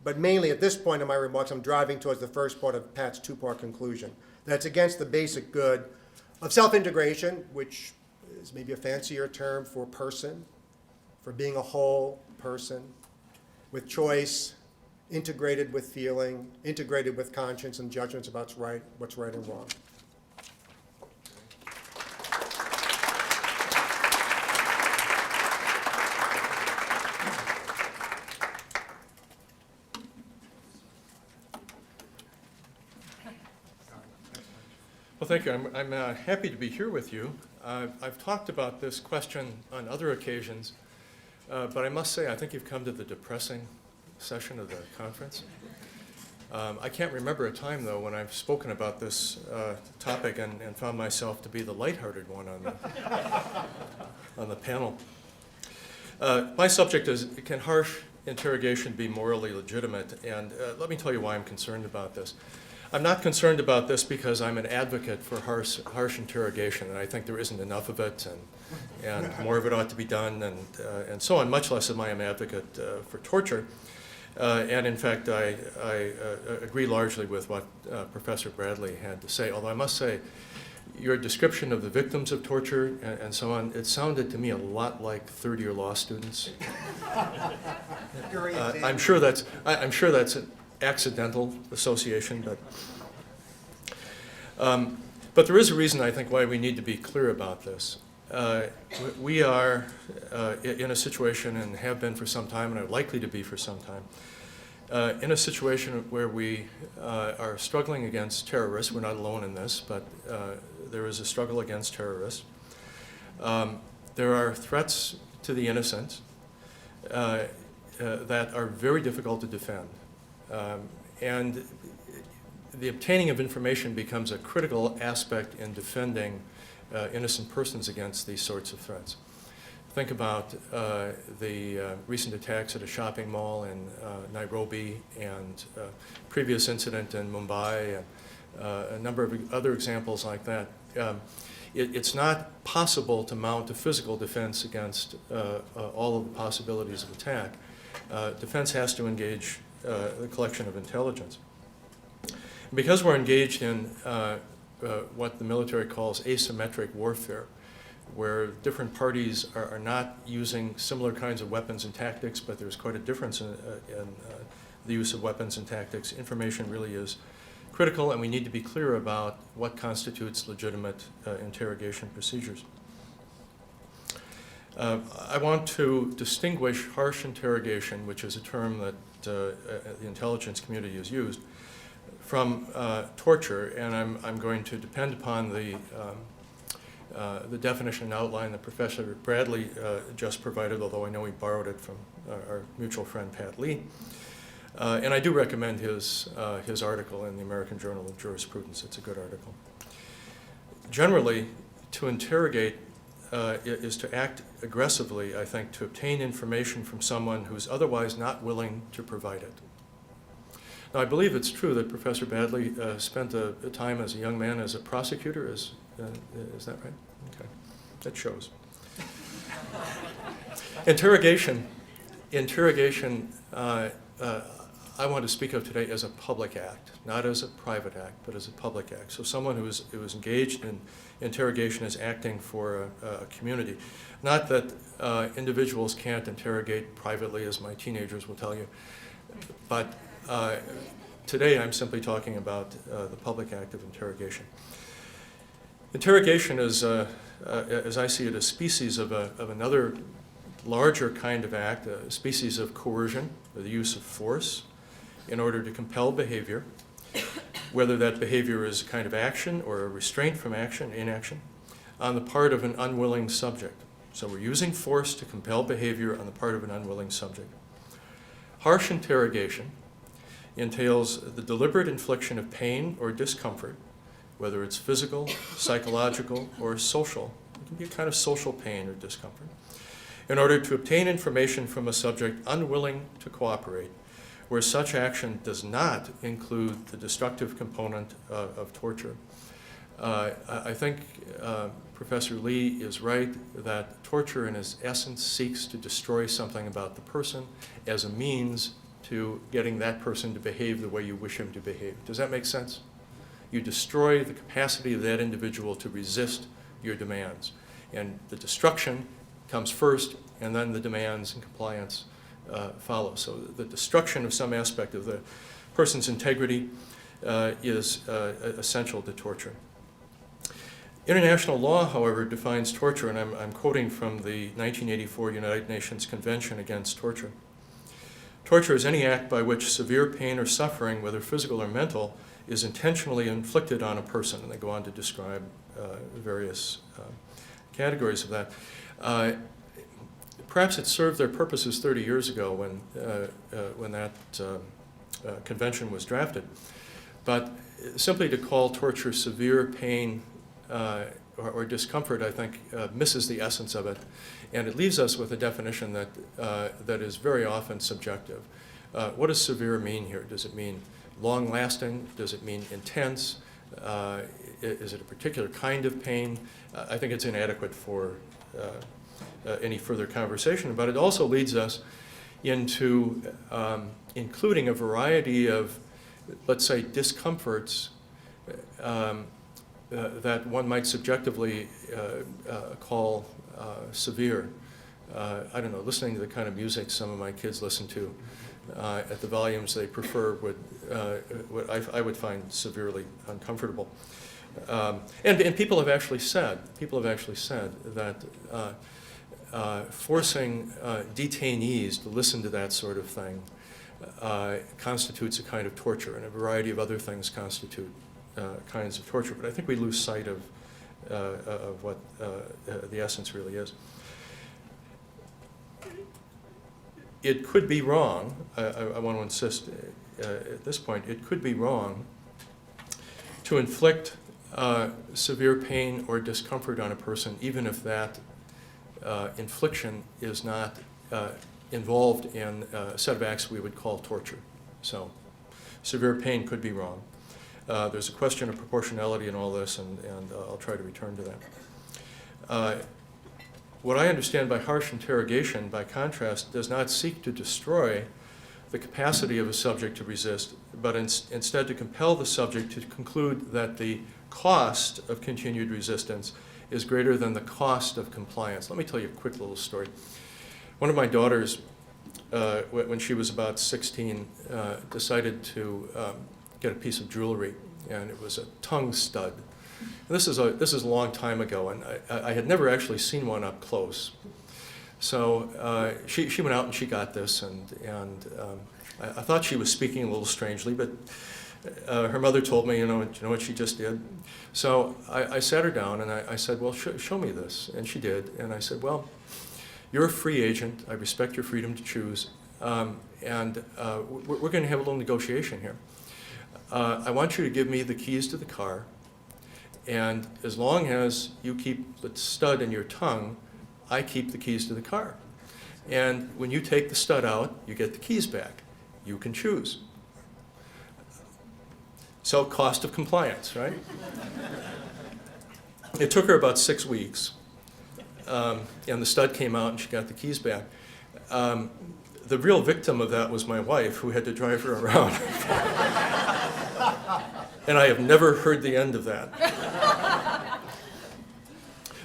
But mainly at this point in my remarks, I'm driving towards the first part of Pat's two-part conclusion. That's against the basic good of self-integration, which is maybe a fancier term for person, for being a whole person, with choice, integrated with feeling, integrated with conscience and judgments about what's right and wrong. Well, thank you. I'm happy to be here with you. I've talked about this question on other occasions, but I must say I think you've come to the depressing session of the conference. I can't remember a time, though, when I've spoken about this topic and found myself to be the lighthearted one on the panel. My subject is, can harsh interrogation be morally legitimate? And let me tell you why I'm concerned about this. I'm not concerned about this because I'm an advocate for harsh interrogation, and I think there isn't enough of it, and more of it ought to be done, and so on, much less am I an advocate for torture. And in fact, I agree largely with what Professor Bradley had to say, although I must say, your description of the victims of torture and so on, it sounded to me a lot like third-year law students. I'm sure that's an accidental association, but there is a reason, I think, why we need to be clear about this. We are in a situation, and have been for some time, and are likely to be for some time, in a situation where we are struggling against terrorists. We're not alone in this, but there is a struggle against terrorists. There are threats to the innocent that are very difficult to defend. And the obtaining of information becomes a critical aspect in defending innocent persons against these sorts of threats. Think about the recent attacks at a shopping mall in Nairobi, and previous incident in Mumbai, and a number of other examples like that. It's not possible to mount a physical defense against all of the possibilities of attack. Defense has to engage the collection of intelligence. Because we're engaged in what the military calls asymmetric warfare, where different parties are not using similar kinds of weapons and tactics, but there's quite a difference in the use of weapons and tactics, information really is critical, and we need to be clear about what constitutes legitimate interrogation procedures. I want to distinguish harsh interrogation, which is a term that the intelligence community has used, from torture, and I'm going to depend upon the definition and outline that Professor Bradley just provided, although I know he borrowed it from our mutual friend Pat Lee. And I do recommend his article in the American Journal of Jurisprudence. It's a good article. Generally, to interrogate is to act aggressively, I think, to obtain information from someone who's otherwise not willing to provide it. Now, I believe it's true that Professor Bradley spent a time as a young man as a prosecutor. Is that right? Okay, that shows. Interrogation, I want to speak of today as a public act, not as a private act, but as a public act. So someone who is engaged in interrogation is acting for a community. Not that individuals can't interrogate privately, as my teenagers will tell you, but today I'm simply talking about the public act of interrogation. Interrogation is, as I see it, a species of another larger kind of act, a species of coercion, or the use of force, in order to compel behavior, whether that behavior is a kind of action or a restraint from action, inaction. on the part of an unwilling subject. So we're using force to compel behavior on the part of an unwilling subject. Harsh interrogation entails the deliberate infliction of pain or discomfort, whether it's physical, psychological, or social. It can be a kind of social pain or discomfort, in order to obtain information from a subject unwilling to cooperate, where such action does not include the destructive component of torture. I think Professor Lee is right that torture in its essence seeks to destroy something about the person as a means to getting that person to behave the way you wish him to behave. Does that make sense? You destroy the capacity of that individual to resist your demands. And the destruction comes first, and then the demands and compliance follow. So the destruction of some aspect of the person's integrity is essential to torture. International law, however, defines torture, and I'm quoting from the 1984 United Nations Convention Against Torture. Torture is any act by which severe pain or suffering, whether physical or mental, is intentionally inflicted on a person, and they go on to describe various categories of that. Perhaps it served their purposes 30 years ago when that convention was drafted, but simply to call torture severe pain or discomfort, I think, misses the essence of it, and it leaves us with a definition that is very often subjective. What does severe mean here? Does it mean long-lasting? Does it mean intense? Is it a particular kind of pain? I think it's inadequate for any further conversation, but it also leads us into including a variety of, let's say, discomforts that one might subjectively call severe. I don't know, listening to the kind of music some of my kids listen to at the volumes they prefer would I would find severely uncomfortable. And people have actually said that forcing detainees to listen to that sort of thing constitutes a kind of torture, and a variety of other things constitute kinds of torture. But I think we lose sight of what the essence really is. It could be wrong, I want to insist at this point, it could be wrong to inflict severe pain or discomfort on a person, even if that infliction is not involved in a set of acts we would call torture. So severe pain could be wrong. There's a question of proportionality in all this, and I'll try to return to that. What I understand by harsh interrogation, by contrast, does not seek to destroy the capacity of a subject to resist, but instead to compel the subject to conclude that the cost of continued resistance is greater than the cost of compliance. Let me tell you a quick little story. One of my daughters, when she was about 16, decided to get a piece of jewelry, and it was a tongue stud. This is a long time ago, and I had never actually seen one up close. So she went out and she got this, and I thought she was speaking a little strangely, but her mother told me, you know what she just did? So I sat her down and I said, well, show me this, and she did. And I said, well, you're a free agent. I respect your freedom to choose, and we're going to have a little negotiation here. I want you to give me the keys to the car, and as long as you keep the stud in your tongue, I keep the keys to the car. And when you take the stud out, you get the keys back. You can choose. So cost of compliance, right? It took her about 6 weeks, and the stud came out and she got the keys back. The real victim of that was my wife, who had to drive her around. And I have never heard the end of that.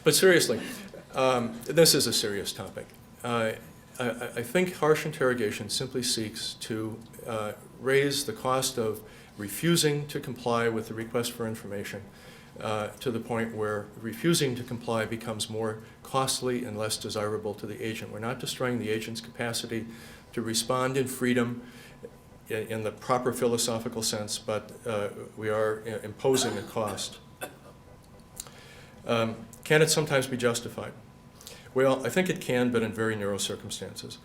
But seriously, this is a serious topic. I think harsh interrogation simply seeks to raise the cost of refusing to comply with the request for information to the point where refusing to comply becomes more costly and less desirable to the agent. We're not destroying the agent's capacity to respond in freedom in the proper philosophical sense, but we are imposing a cost. Can it sometimes be justified? Well, I think it can, but in very narrow circumstances.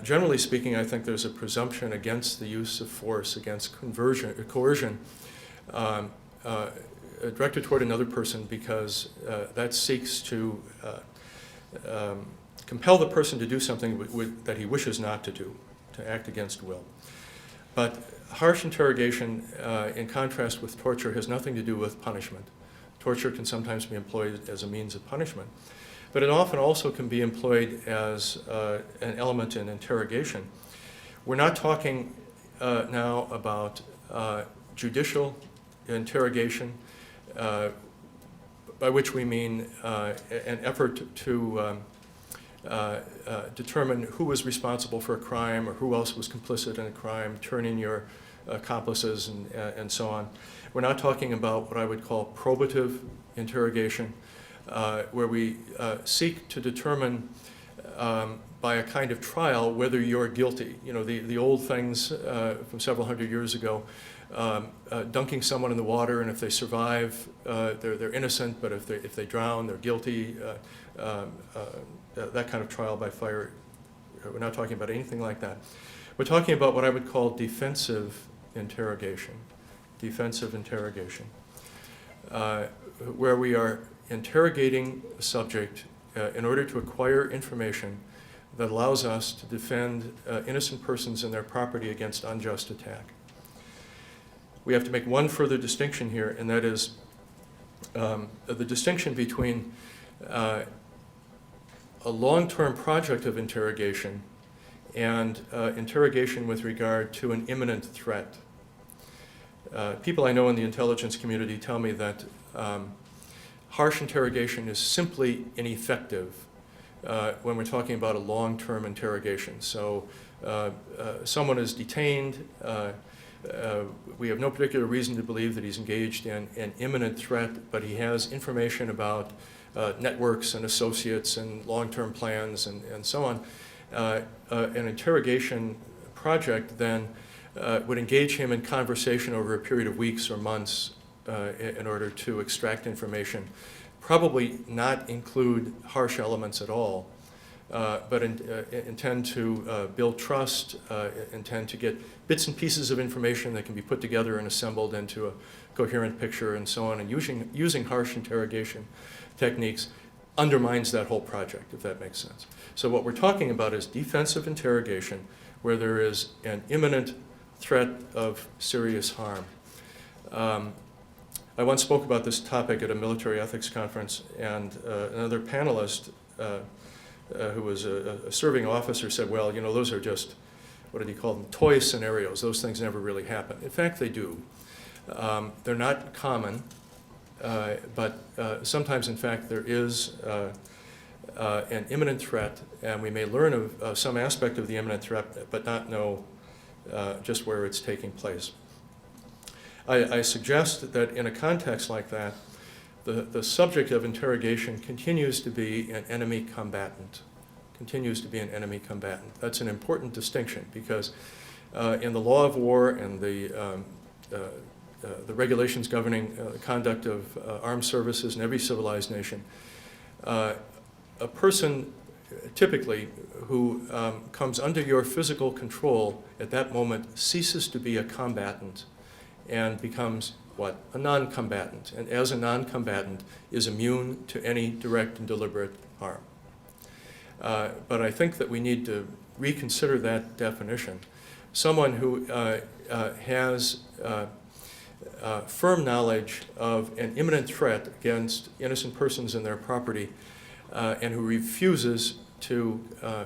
Generally speaking, I think there's a presumption against the use of force, against coercion, directed toward another person because that seeks to compel the person to do something that he wishes not to do, to act against will. But harsh interrogation, in contrast with torture, has nothing to do with punishment. Torture can sometimes be employed as a means of punishment, but it often also can be employed as an element in interrogation. We're not talking now about judicial interrogation, by which we mean an effort to determine who was responsible for a crime or who else was complicit in a crime, turn in your accomplices and so on. We're not talking about what I would call probative interrogation, where we seek to determine by a kind of trial whether you're guilty. You know, the old things from several hundred years ago, dunking someone in the water, and if they survive, they're innocent, but if they drown, they're guilty. That kind of trial by fire. We're not talking about anything like that. We're talking about what I would call defensive interrogation. Defensive interrogation, where we are interrogating a subject in order to acquire information that allows us to defend innocent persons and their property against unjust attack. We have to make one further distinction here, and that is the distinction between a long-term project of interrogation and interrogation with regard to an imminent threat. People I know in the intelligence community tell me that harsh interrogation is simply ineffective when we're talking about a long-term interrogation. So someone is detained. We have no particular reason to believe that he's engaged in an imminent threat, but he has information about networks and associates and long-term plans and so on. An interrogation project then would engage him in conversation over a period of weeks or months in order to extract information, probably not include harsh elements at all, but intend to build trust, intend to get bits and pieces of information that can be put together and assembled into a coherent picture and so on, and using harsh interrogation techniques undermines that whole project, if that makes sense. So what we're talking about is defensive interrogation, where there is an imminent threat of serious harm. I once spoke about this topic at a military ethics conference, and another panelist who was a serving officer said, well, you know, those are just, what did he call them, toy scenarios. Those things never really happen. In fact, they do. They're not common, but sometimes, in fact, there is an imminent threat, and we may learn of some aspect of the imminent threat, but not know just where it's taking place. I suggest that in a context like that, the subject of interrogation continues to be an enemy combatant. Continues to be an enemy combatant. That's an important distinction because in the law of war and the regulations governing the conduct of armed services in every civilized nation, a person typically who comes under your physical control at that moment ceases to be a combatant and becomes what? A non-combatant. And as a non-combatant is immune to any direct and deliberate harm. But I think that we need to reconsider that definition. Someone who has firm knowledge of an imminent threat against innocent persons and their property, and who refuses to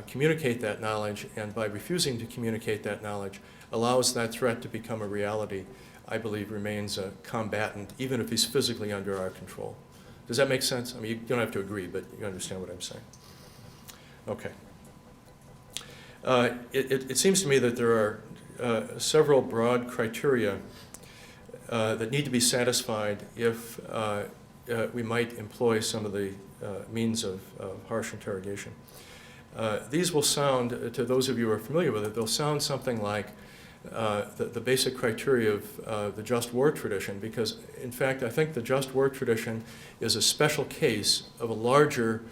communicate that knowledge, and by refusing to communicate that knowledge, allows that threat to become a reality, I believe remains a combatant, even if he's physically under our control. Does that make sense? I mean, you don't have to agree, but you understand what I'm saying. Okay. It seems to me that there are several broad criteria that need to be satisfied if we might employ some of the means of harsh interrogation. These will sound, to those of you who are familiar with it, they'll sound something like the basic criteria of the just war tradition, because in fact I think the just war tradition is a special case of a larger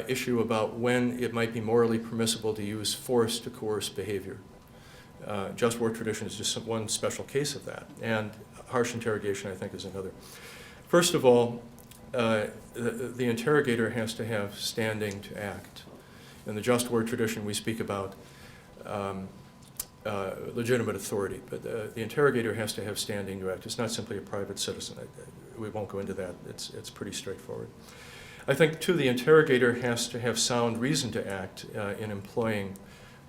issue about when it might be morally permissible to use force to coerce behavior. Just war tradition is just one special case of that, and harsh interrogation I think is another. First of all, the interrogator has to have standing to act. In the just war tradition we speak about legitimate authority, but the interrogator has to have standing to act. It's not simply a private citizen. We won't go into that. It's pretty straightforward. I think, too, the interrogator has to have sound reason to act in employing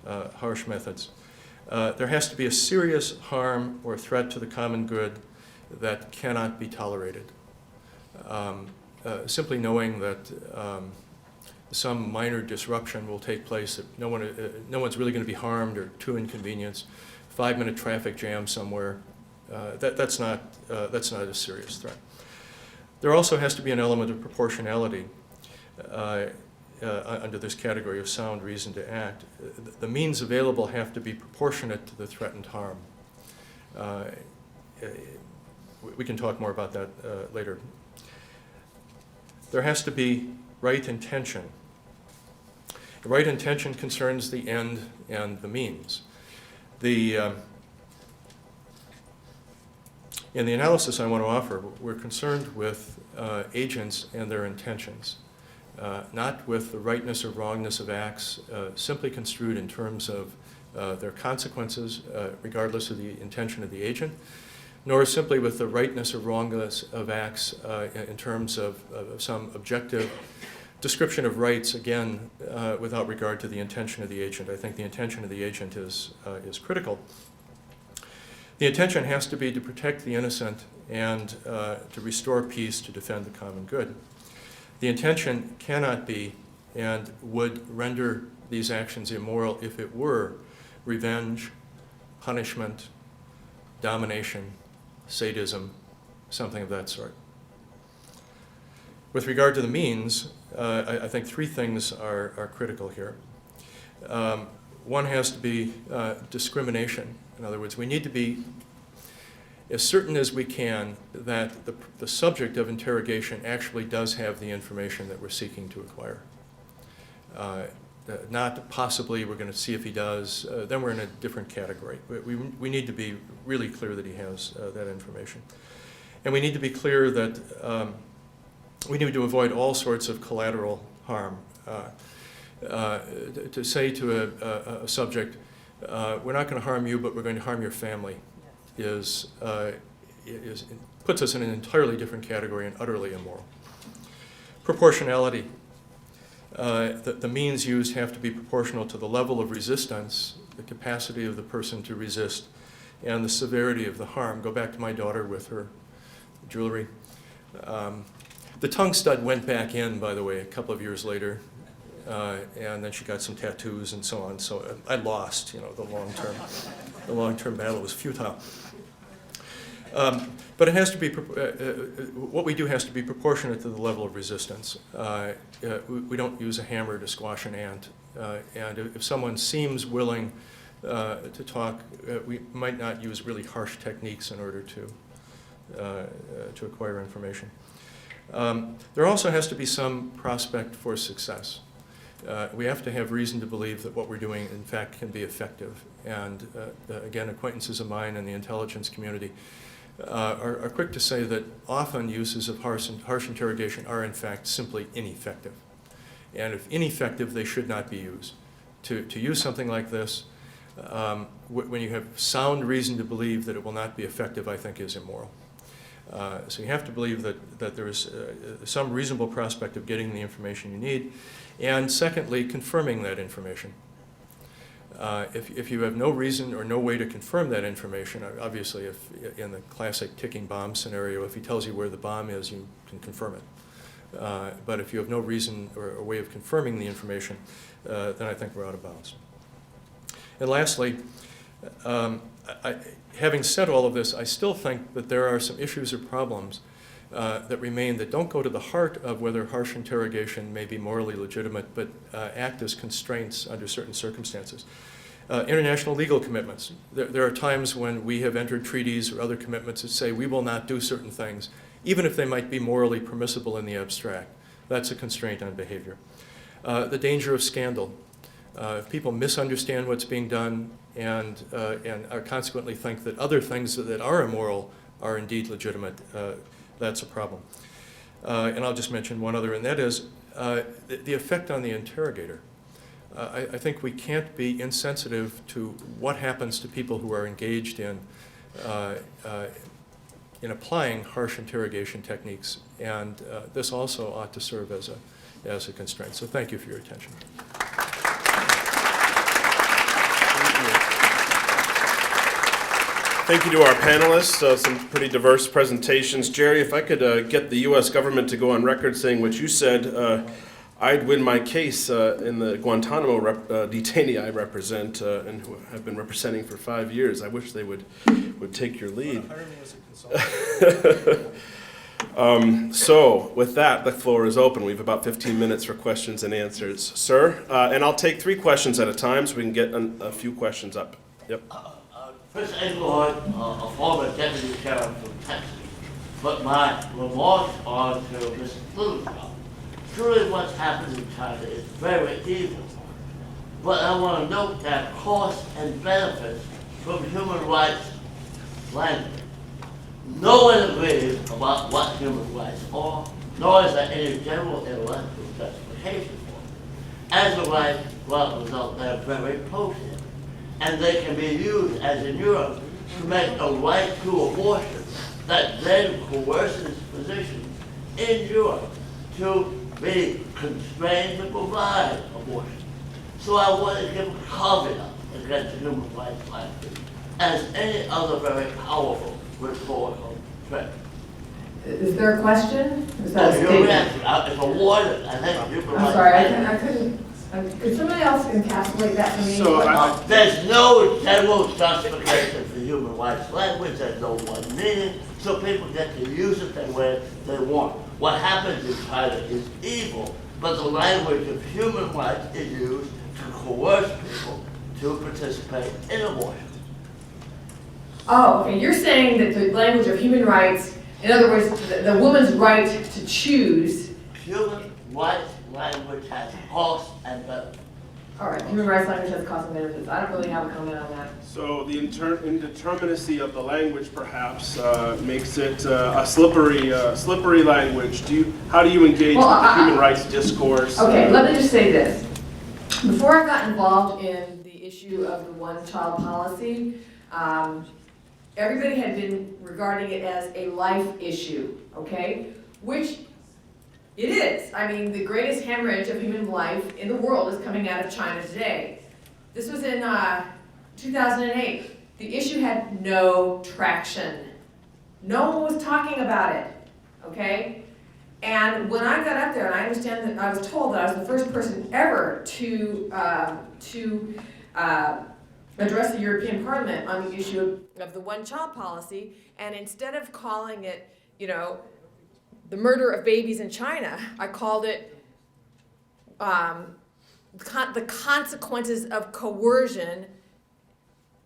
harsh methods. There has to be a serious harm or threat to the common good that cannot be tolerated. Simply knowing that some minor disruption will take place, that no one's really going to be harmed or too inconvenienced, 5-minute traffic jam somewhere, that's not a serious threat. There also has to be an element of proportionality under this category of sound reason to act. The means available have to be proportionate to the threatened harm. We can talk more about that later. There has to be right intention. The right intention concerns the end and the means. In the analysis I want to offer, we're concerned with agents and their intentions, not with the rightness or wrongness of acts simply construed in terms of their consequences, regardless of the intention of the agent, nor simply with the rightness or wrongness of acts in terms of some objective description of rights, again, without regard to the intention of the agent. I think the intention of the agent is critical. The intention has to be to protect the innocent and to restore peace, to defend the common good. The intention cannot be and would render these actions immoral if it were revenge, punishment, domination, sadism, something of that sort. With regard to the means, I think three things are critical here. One has to be discrimination. In other words, we need to be as certain as we can that the subject of interrogation actually does have the information that we're seeking to acquire. Not possibly we're going to see if he does, then we're in a different category. We need to be really clear that he has that information. And we need to be clear that we need to avoid all sorts of collateral harm. To say to a subject, we're not going to harm you, but we're going to harm your family, puts us in an entirely different category and utterly immoral. Proportionality. The means used have to be proportional to the level of resistance, the capacity of the person to resist, and the severity of the harm. Go back to my daughter with her jewelry. The tongue stud went back in, by the way, a couple of years later, and then she got some tattoos and so on. So I lost, the long-term battle was futile. But it has to be, what we do has to be proportionate to the level of resistance. We don't use a hammer to squash an ant. And if someone seems willing to talk, we might not use really harsh techniques in order to acquire information. There also has to be some prospect for success. We have to have reason to believe that what we're doing, in fact, can be effective. And again, acquaintances of mine in the intelligence community are quick to say that often uses of harsh interrogation are, in fact, simply ineffective. And if ineffective, they should not be used. To use something like this, when you have sound reason to believe that it will not be effective, I think is immoral. So you have to believe that there is some reasonable prospect of getting the information you need, and secondly, confirming that information. If you have no reason or no way to confirm that information, obviously if in the classic ticking bomb scenario, if he tells you where the bomb is, you can confirm it. But if you have no reason or a way of confirming the information, then I think we're out of bounds. And lastly, having said all of this, I still think that there are some issues or problems that remain that don't go to the heart of whether harsh interrogation may be morally legitimate, but act as constraints under certain circumstances. International legal commitments. There are times when we have entered treaties or other commitments that say we will not do certain things, even if they might be morally permissible in the abstract. That's a constraint on behavior. The danger of scandal. If people misunderstand what's being done and consequently think that other things that are immoral are indeed legitimate, that's a problem. And I'll just mention one other, and that is the effect on the interrogator. I think we can't be insensitive to what happens to people who are engaged in applying harsh interrogation techniques, and this also ought to serve as a constraint. So thank you for your attention. Thank you to our panelists, some pretty diverse presentations. Jerry, if I could get the U.S. government to go on record saying what you said, I'd win my case in the Guantanamo detainee I represent and who have been representing for 5 years. I wish they would take your lead. So with that, the floor is open. We have about 15 minutes for questions and answers. Sir, and I'll take 3 questions at a time so we can get a few questions up. Yep. Chris Englewood, a former deputy sheriff from Texas, but my remarks are to Mr. Littlejohn. Truly what's happened in China is very evil. But I want to note that costs and benefits from human rights language. No one agrees about what human rights are, nor is there any general intellectual justification for them. As a right, well, result, they're very potent. And they can be used, as in Europe, to make a right to abortion that then coerces physicians in Europe to be constrained to provide abortion. So I want to give a caveat against the human rights language as any other very powerful rhetorical trick. Is there a question? Is that a statement? It's a warning. I think you can. I'm sorry, I couldn't. Could somebody else encapsulate that for me? So there's no general justification for human rights language. There's no one meaning. So people get to use it the way they want. What happens in China is evil, but the language of human rights is used to coerce people to participate in abortion. Oh, okay. You're saying that the language of human rights, in other words, the woman's right to choose. Human rights language has costs and benefits. All right, human rights language has costs and benefits. I don't really have a comment on that. So the indeterminacy of the language perhaps makes it a slippery language. How do you engage with the human rights discourse? Okay, let me just say this. Before I got involved in the issue of the one-child policy, everybody had been regarding it as a life issue, okay? Which it is. I mean, the greatest hemorrhage of human life in the world is coming out of China today. This was in 2008. The issue had no traction. No one was talking about it, okay? And when I got up there, and I understand that I was told that I was the first person ever to address the European Parliament on the issue of the one-child policy, and instead of calling it, you know, the murder of babies in China, I called it the consequences of coercion,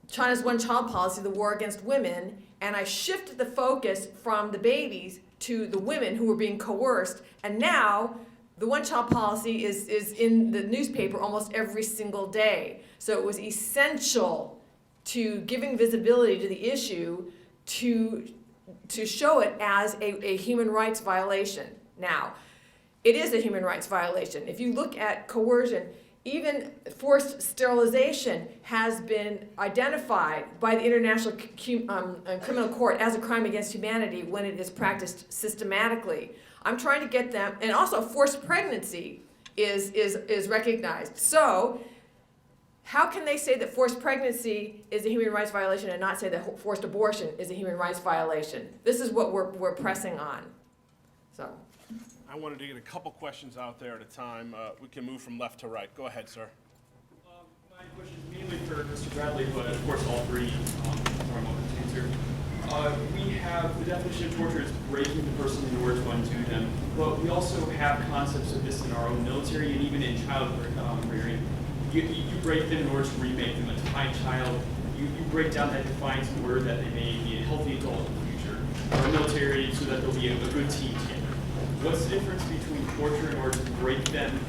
China's one-child policy, the war against women, and I shifted the focus from the babies to the women who were being coerced, and now the one-child policy is in the newspaper almost every single day. So it was essential to giving visibility to the issue to show it as a human rights violation. Now, it is a human rights violation. If you look at coercion, even forced sterilization has been identified by the International Criminal Court as a crime against humanity when it is practiced systematically. I'm trying to get them, and also forced pregnancy is recognized. So, how can they say that forced pregnancy is a human rights violation and not say that forced abortion is a human rights violation? This is what we're pressing on. So, I wanted to get a couple questions out there at a time. We can move from left to right. Go ahead, sir. My question is mainly for Mr. Bradley, but of course all three are motives to answer. We have the definition of torture is breaking the person into words one to them, but we also have concepts of this in our own military and even in child rearing. you break them in order to remake them a Thai child. You break down that defiance word that they may be a healthy adult in the future, or military so that they'll be a good team together. What's the difference between torture in order to break them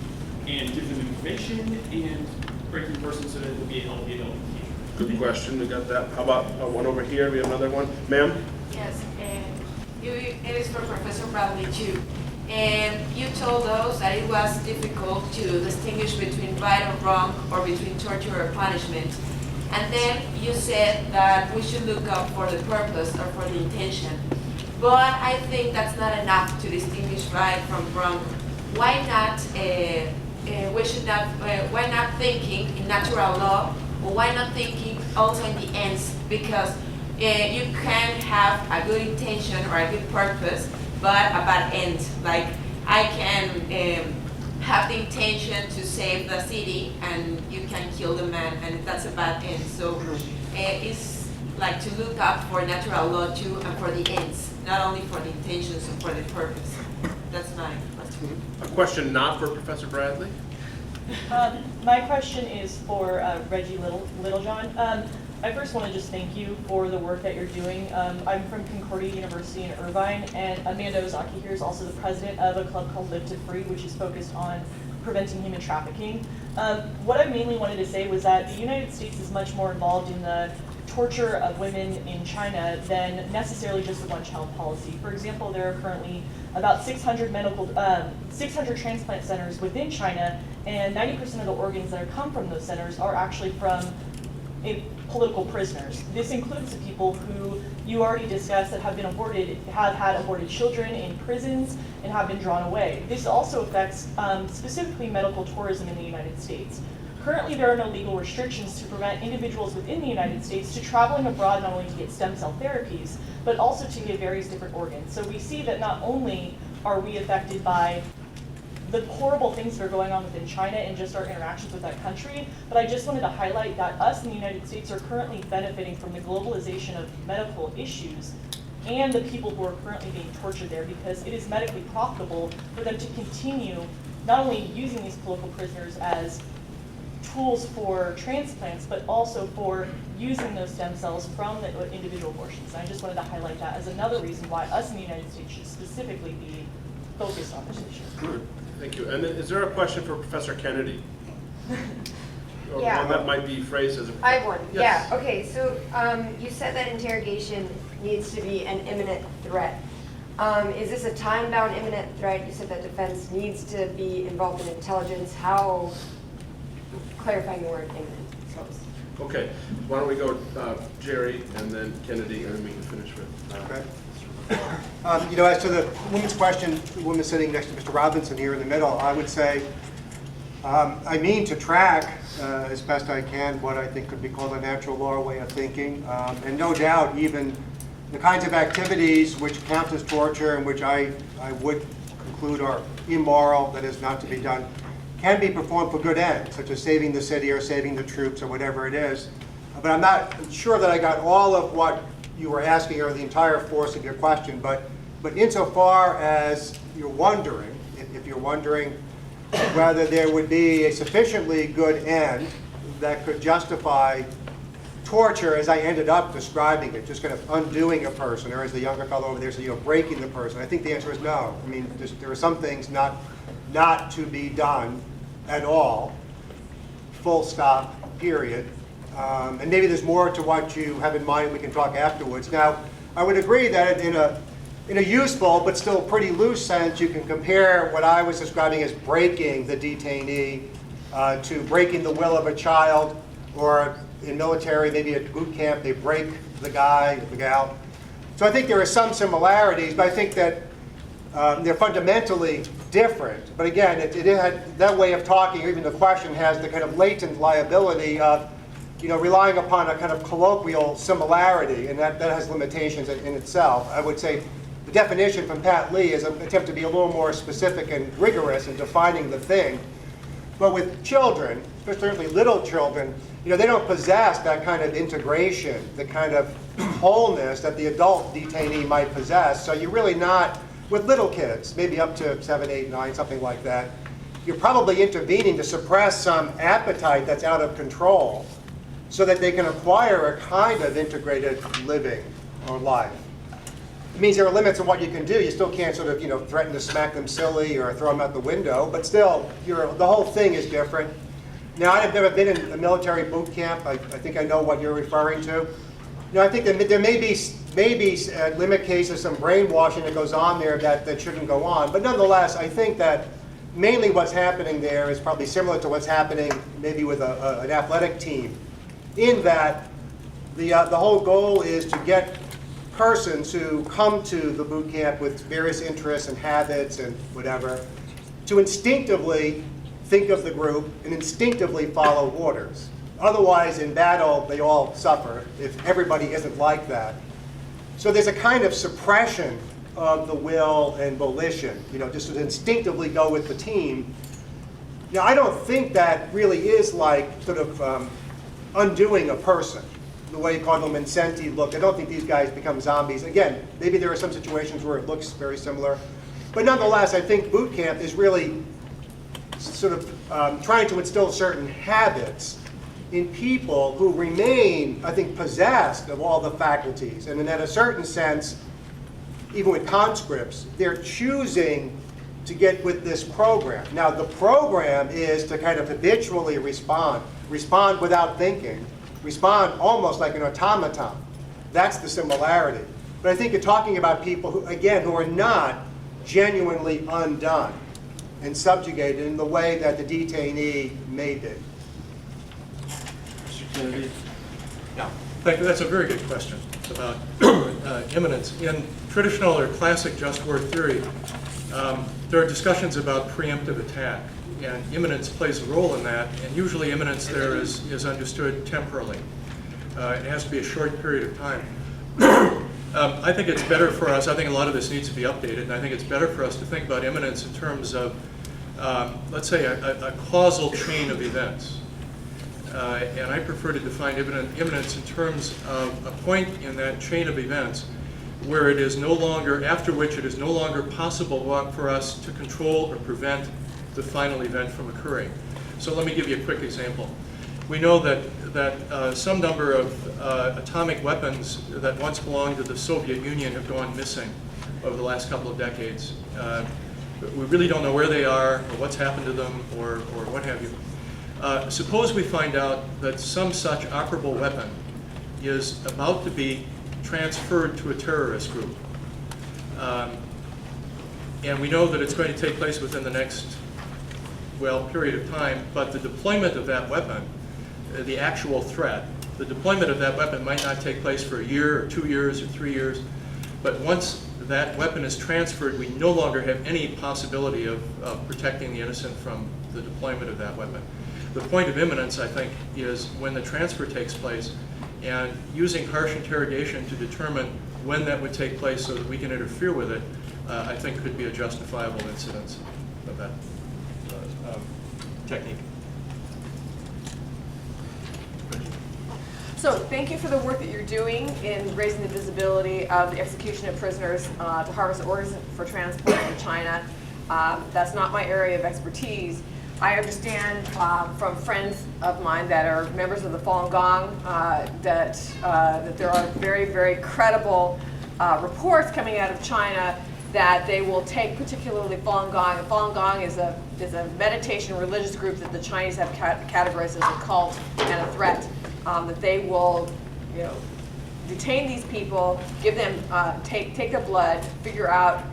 and give them information and breaking the person so that they'll be a healthy adult in the future? Good question. We got that. How about one over here? We have another one. Ma'am? Yes, it is for Professor Bradley too. And you told us that it was difficult to distinguish between right or wrong or between torture or punishment. And then you said that we should look up for the purpose or for the intention. But I think that's not enough to distinguish right from wrong. Why not, why not thinking in natural law, or why not thinking also in the ends? Because you can have a good intention or a good purpose, but a bad end. Like I can have the intention to save the city, and you can kill the man, and that's a bad end. So it's like to look up for natural law too, and for the ends, not only for the intentions and for the purpose. That's my question. A question not for Professor Bradley? My question is for Reggie Littlejohn. I first want to just thank you for the work that you're doing. I'm from Concordia University in Irvine, and Amanda Ozaki here is also the president of a club called Live to Free, which is focused on preventing human trafficking. What I mainly wanted to say was that the United States is much more involved in the torture of women in China than necessarily just the one-child policy. For example, there are currently about 600 transplant centers within China, and 90% of the organs that come from those centers are actually from political prisoners. This includes the people who you already discussed that have had aborted children in prisons and have been drawn away. This also affects specifically medical tourism in the United States. Currently, there are no legal restrictions to prevent individuals within the United States to traveling abroad not only to get stem cell therapies, but also to get various different organs. So we see that not only are we affected by the horrible things that are going on within China and just our interactions with that country, but I just wanted to highlight that us in the United States are currently benefiting from the globalization of medical issues and the people who are currently being tortured there, because it is medically profitable for them to continue not only using these political prisoners as tools for transplants, but also for using those stem cells from the individual abortions. And I just wanted to highlight that as another reason why us in the United States should specifically be focused on this issue. Good. Thank you. And is there a question for Professor Kennedy? Or Yeah. one that might be phrased as a... I have one. Yes. Yeah, okay, so you said that interrogation needs to be an imminent threat. Is this a time-bound imminent threat? You said that defense needs to be involved in intelligence. How, clarifying the word imminent. Okay, why don't we go Jerry and then Kennedy, and then we can finish with... Okay. As to the woman's question, the woman sitting next to Mr. Robinson here in the middle, I would say I mean to track as best I can what I think could be called a natural law way of thinking. And no doubt even the kinds of activities which count as torture and which I would conclude are immoral, that is not to be done, can be performed for good ends, such as saving the city or saving the troops or whatever it is. But I'm not sure that I got all of what you were asking or the entire force of your question, but insofar as you're wondering, if you're wondering whether there would be a sufficiently good end that could justify torture as I ended up describing it, just kind of undoing a person, or as the younger fellow over there said, breaking the person, I think the answer is no. I mean, there are some things not to be done at all, full stop, period. And maybe there's more to what you have in mind. We can talk afterwards. Now, I would agree that in a useful but still pretty loose sense, you can compare what I was describing as breaking the detainee to breaking the will of a child, or in military, maybe at boot camp, they break the guy, the gal. So I think there are some similarities, but I think that they're fundamentally different. But again, it had, that way of talking, or even the question has the kind of latent liability of relying upon a kind of colloquial similarity, and that has limitations in itself. I would say the definition from Pat Lee is an attempt to be a little more specific and rigorous in defining the thing. But with children, certainly little children, they don't possess that kind of integration, the kind of wholeness that the adult detainee might possess. So you're really not, with little kids, maybe up to 7, 8, 9, something like that, you're probably intervening to suppress some appetite that's out of control so that they can acquire a kind of integrated living or life. It means there are limits on what you can do. You still can't sort of, threaten to smack them silly or throw them out the window, but still, the whole thing is different. Now, I've never been in a military boot camp. I think I know what you're referring to. I think that there may be limit cases, some brainwashing that goes on there that shouldn't go on. But nonetheless, I think that mainly what's happening there is probably similar to what's happening maybe with an athletic team, in that the whole goal is to get persons who come to the boot camp with various interests and habits and whatever, to instinctively think of the group and instinctively follow orders. Otherwise, in battle, they all suffer if everybody isn't like that. So there's a kind of suppression of the will and volition, just to instinctively go with the team. Now, I don't think that really is like sort of undoing a person, the way Cardinal Vincenti looked. I don't think these guys become zombies. Again, maybe there are some situations where it looks very similar. But nonetheless, I think boot camp is really sort of trying to instill certain habits in people who remain, I think, possessed of all the faculties. And in a certain sense, even with conscripts, they're choosing to get with this program. Now, the program is to kind of habitually respond without thinking, respond almost like an automaton. That's the similarity. But I think you're talking about people who, again, who are not genuinely undone and subjugated in the way that the detainee may be. Mr. Kennedy? Yeah. Thank you. That's a very good question about imminence. In traditional or classic just war theory, there are discussions about preemptive attack, and imminence plays a role in that, and usually imminence there is understood temporally. It has to be a short period of time. I think it's better for us, I think a lot of this needs to be updated, and I think it's better for us to think about imminence in terms of, let's say, a causal chain of events. And I prefer to define imminence in terms of a point in that chain of events where it is no longer, after which it is no longer possible for us to control or prevent the final event from occurring. So let me give you a quick example. We know that some number of atomic weapons that once belonged to the Soviet Union have gone missing over the last couple of decades. We really don't know where they are, or what's happened to them, or what have you. Suppose we find out that some such operable weapon is about to be transferred to a terrorist group. And we know that it's going to take place within the next, period of time, but the deployment of that weapon, the actual threat, the deployment of that weapon might not take place for a year, or 2 years, or 3 years, but once that weapon is transferred, we no longer have any possibility of protecting the innocent from the deployment of that weapon. The point of imminence, I think, is when the transfer takes place, and using harsh interrogation to determine when that would take place so that we can interfere with it, I think could be a justifiable incidence of that technique. So thank you for the work that you're doing in raising the visibility of the execution of prisoners to harvest organs for transport to China. That's not my area of expertise. I understand from friends of mine that are members of the Falun Gong that there are very, very credible reports coming out of China that they will take particularly Falun Gong. And Falun Gong is a meditation religious group that the Chinese have categorized as a cult and a threat. That they will, detain these people, give them, take their blood, figure out,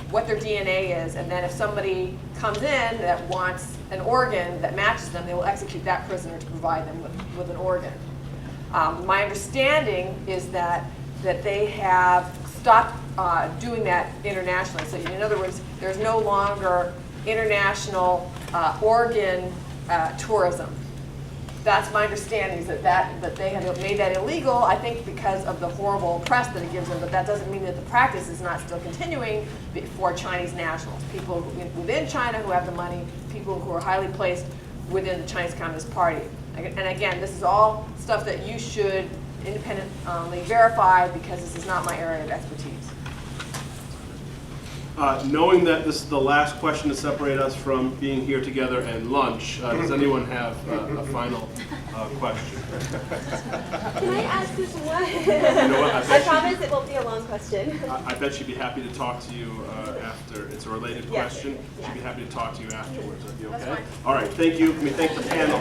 what their DNA is, and then if somebody comes in that wants an organ that matches them, they will execute that prisoner to provide them with an organ. My understanding is that they have stopped doing that internationally. So in other words, there's no longer international organ tourism. That's my understanding, is that they have made that illegal, I think because of the horrible press that it gives them, but that doesn't mean that the practice is not still continuing for Chinese nationals, people within China who have the money, people who are highly placed within the Chinese Communist Party. And again, this is all stuff that you should independently verify because this is not my area of expertise. Knowing that this is the last question to separate us from being here together and lunch, does anyone have a final question? Can I ask this one? You know what, I promise it won't be a long question. I bet she'd be happy to talk to you after. It's a related question. She'd be happy to talk to you afterwards. That'd be okay? That's fine. All right, thank you. Let me thank the panel.